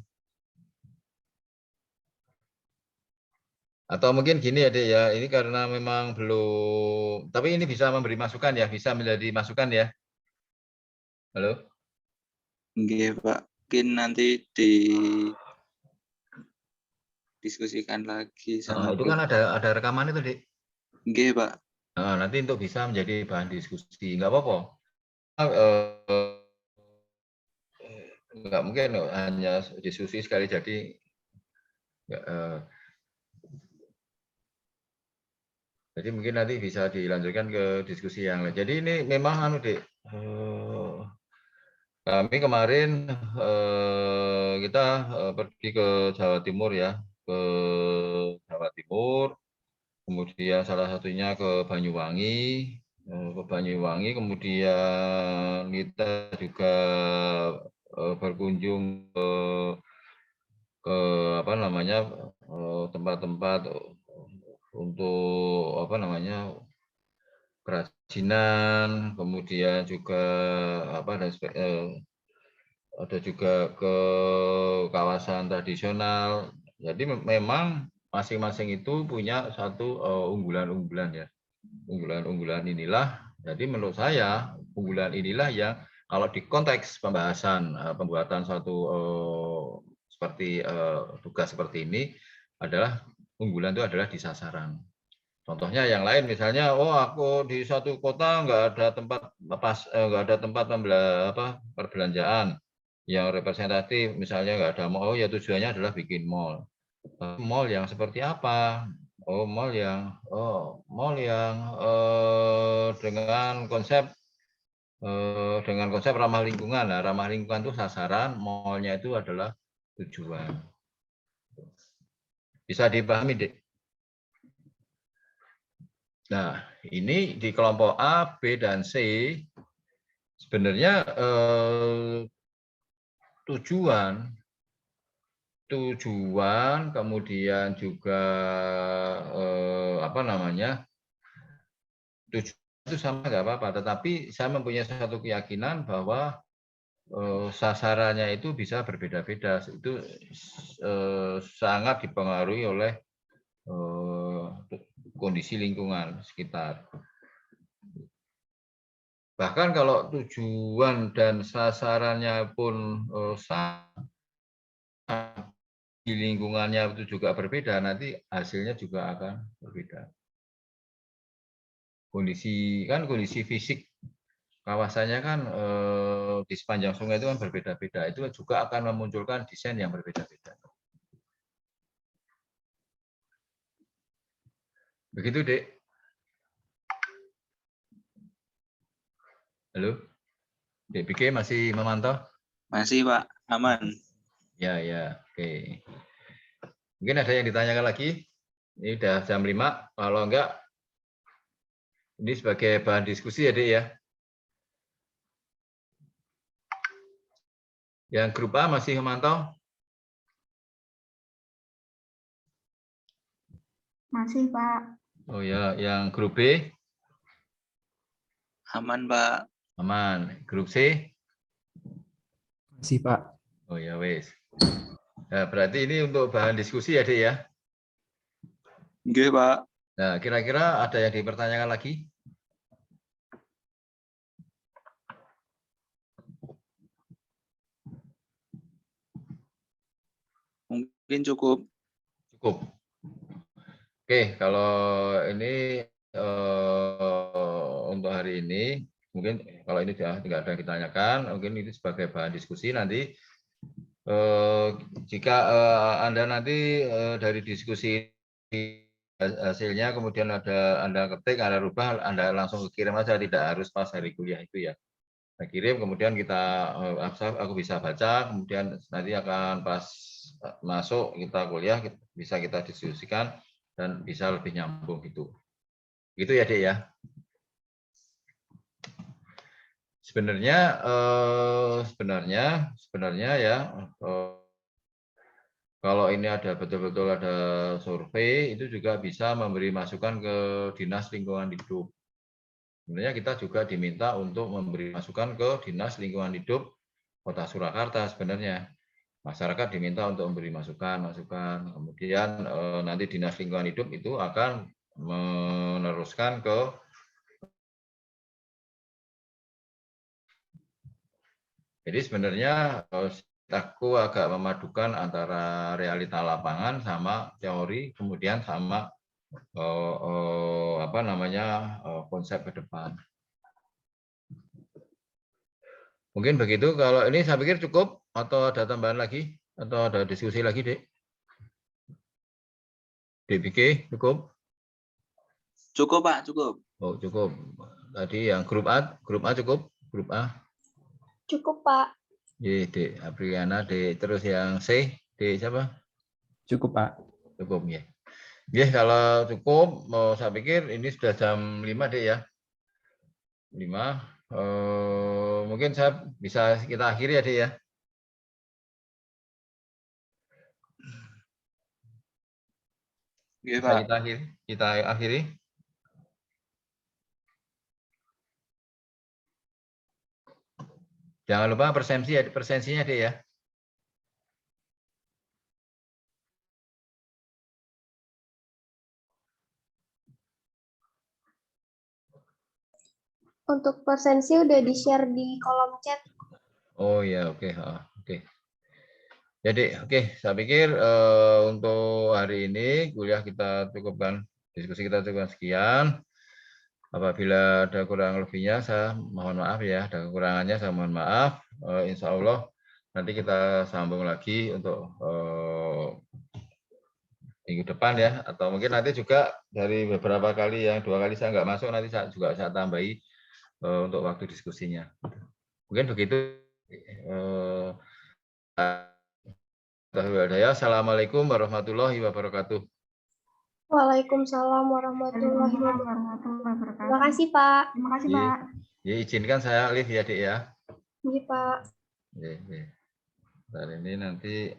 Atau mungkin gini ya, Dek ya, ini karena memang belum, tapi ini bisa memberi masukan ya, bisa menjadi masukan ya. Halo? Nggih, Pak. Mungkin nanti diskusikan lagi sama Itu grup. kan ada rekaman itu, Dek. Nggih, Pak. Nah, nanti untuk bisa menjadi bahan diskusi, nggak apa-apa. Nggak mungkin hanya diskusi sekali jadi. Jadi mungkin nanti bisa dilanjutkan ke diskusi yang lain. Jadi ini memang Dek, kami kemarin kita pergi ke Jawa Timur ya, ke Jawa Timur, kemudian salah satunya ke Banyuwangi, kemudian kita juga berkunjung ke apa namanya tempat-tempat untuk apa namanya kerajinan, kemudian juga apa ada juga ke kawasan tradisional. Jadi memang masing-masing itu punya satu unggulan-unggulan ya. Unggulan-unggulan inilah. Jadi menurut saya unggulan inilah yang kalau di konteks pembahasan pembuatan suatu seperti tugas seperti ini adalah unggulan itu adalah di sasaran. Contohnya yang lain misalnya, oh aku di suatu kota nggak ada tempat perbelanjaan yang representatif, misalnya nggak ada mall, oh ya tujuannya adalah bikin mall. Mall yang seperti apa? Oh mall yang dengan konsep ramah lingkungan. Nah, ramah lingkungan itu sasaran, mallnya itu adalah tujuan. Bisa dipahami, Dek? Nah, ini di kelompok A, B, dan C sebenarnya tujuan, kemudian juga apa namanya, tujuan itu sama nggak apa-apa. Tetapi saya mempunyai satu keyakinan bahwa sasarannya itu bisa berbeda-beda. Itu sangat dipengaruhi oleh kondisi lingkungan sekitar. Bahkan kalau tujuan dan sasarannya pun sama, di lingkungannya itu juga berbeda, nanti hasilnya juga akan berbeda. Kondisi fisik kawasannya kan di sepanjang sungai itu kan berbeda-beda. Itu juga akan memunculkan desain yang berbeda-beda. Begitu, Dek. Halo, Dek BK masih memantau? Masih, Pak. Aman. Ya, oke. Mungkin ada yang ditanyakan lagi? Ini udah jam 5. Kalau enggak, ini sebagai bahan diskusi ya, Dek ya. Yang grup A masih memantau? Masih, Pak. Oh ya, yang grup B? Aman, Pak. Aman. Grup C? Masih, Pak. Oh ya, wes. Nah, berarti ini untuk bahan diskusi ya, Dek ya? Nggih, Pak. Nah, kira-kira ada yang dipertanyakan lagi? Mungkin cukup. Cukup. Oke, kalau ini untuk hari ini, mungkin kalau ini tidak ada yang ditanyakan, mungkin itu sebagai bahan diskusi nanti. Jika Anda nanti dari diskusi hasilnya kemudian Anda ketik, Anda rubah, Anda langsung kirim aja, tidak harus pas hari kuliah itu ya. Saya kirim, kemudian aku bisa baca, kemudian nanti akan pas masuk kita kuliah bisa kita diskusikan dan bisa lebih nyambung gitu. Gitu ya, Dek ya. Sebenarnya ya kalau ini ada betul-betul ada survei itu juga bisa memberi masukan ke Dinas Lingkungan Hidup. Sebenarnya kita juga diminta untuk memberi masukan ke Dinas Lingkungan Hidup Kota Surakarta sebenarnya. Masyarakat diminta untuk memberi masukan. Kemudian nanti Dinas Lingkungan Hidup itu akan meneruskan ke jadi sebenarnya aku agak memadukan antara realita lapangan sama teori, kemudian sama konsep ke depan. Mungkin begitu. Kalau ini saya pikir cukup atau ada tambahan lagi atau ada diskusi lagi, Dek? DPK cukup? Cukup, Pak, cukup. Oh, cukup. Tadi yang grup A cukup? Grup A? Cukup, Pak. Y, D, Apriana, D. Terus yang C, D siapa? Cukup, Pak. Cukup, ya. Ya, kalau cukup, saya pikir ini sudah jam 5, Dek ya. 5. Mungkin saya bisa kita akhiri ya, Dek ya. Oke, Bisa Pak. kita akhiri. Jangan lupa presensinya, Dek ya. Untuk presensi udah di-share di kolom chat. Oh ya, oke. Oke. Jadi, oke, saya pikir untuk hari ini kuliah kita cukupkan, diskusi kita cukupkan sekian. Apabila ada kurang lebihnya, saya mohon maaf ya. Ada kekurangannya, saya mohon maaf. Insya Allah nanti kita sambung lagi untuk minggu depan ya. Atau mungkin nanti juga dari beberapa kali yang 2 kali saya nggak masuk, nanti saya tambahi untuk waktu diskusinya. Mungkin begitu. Assalamualaikum warahmatullahi wabarakatuh. Waalaikumsalam warahmatullahi wabarakatuh. Terima kasih, Pak. Terima kasih, Pak. Ya, izinkan saya live ya, Dek ya. Iya, Pak. Dari ini nanti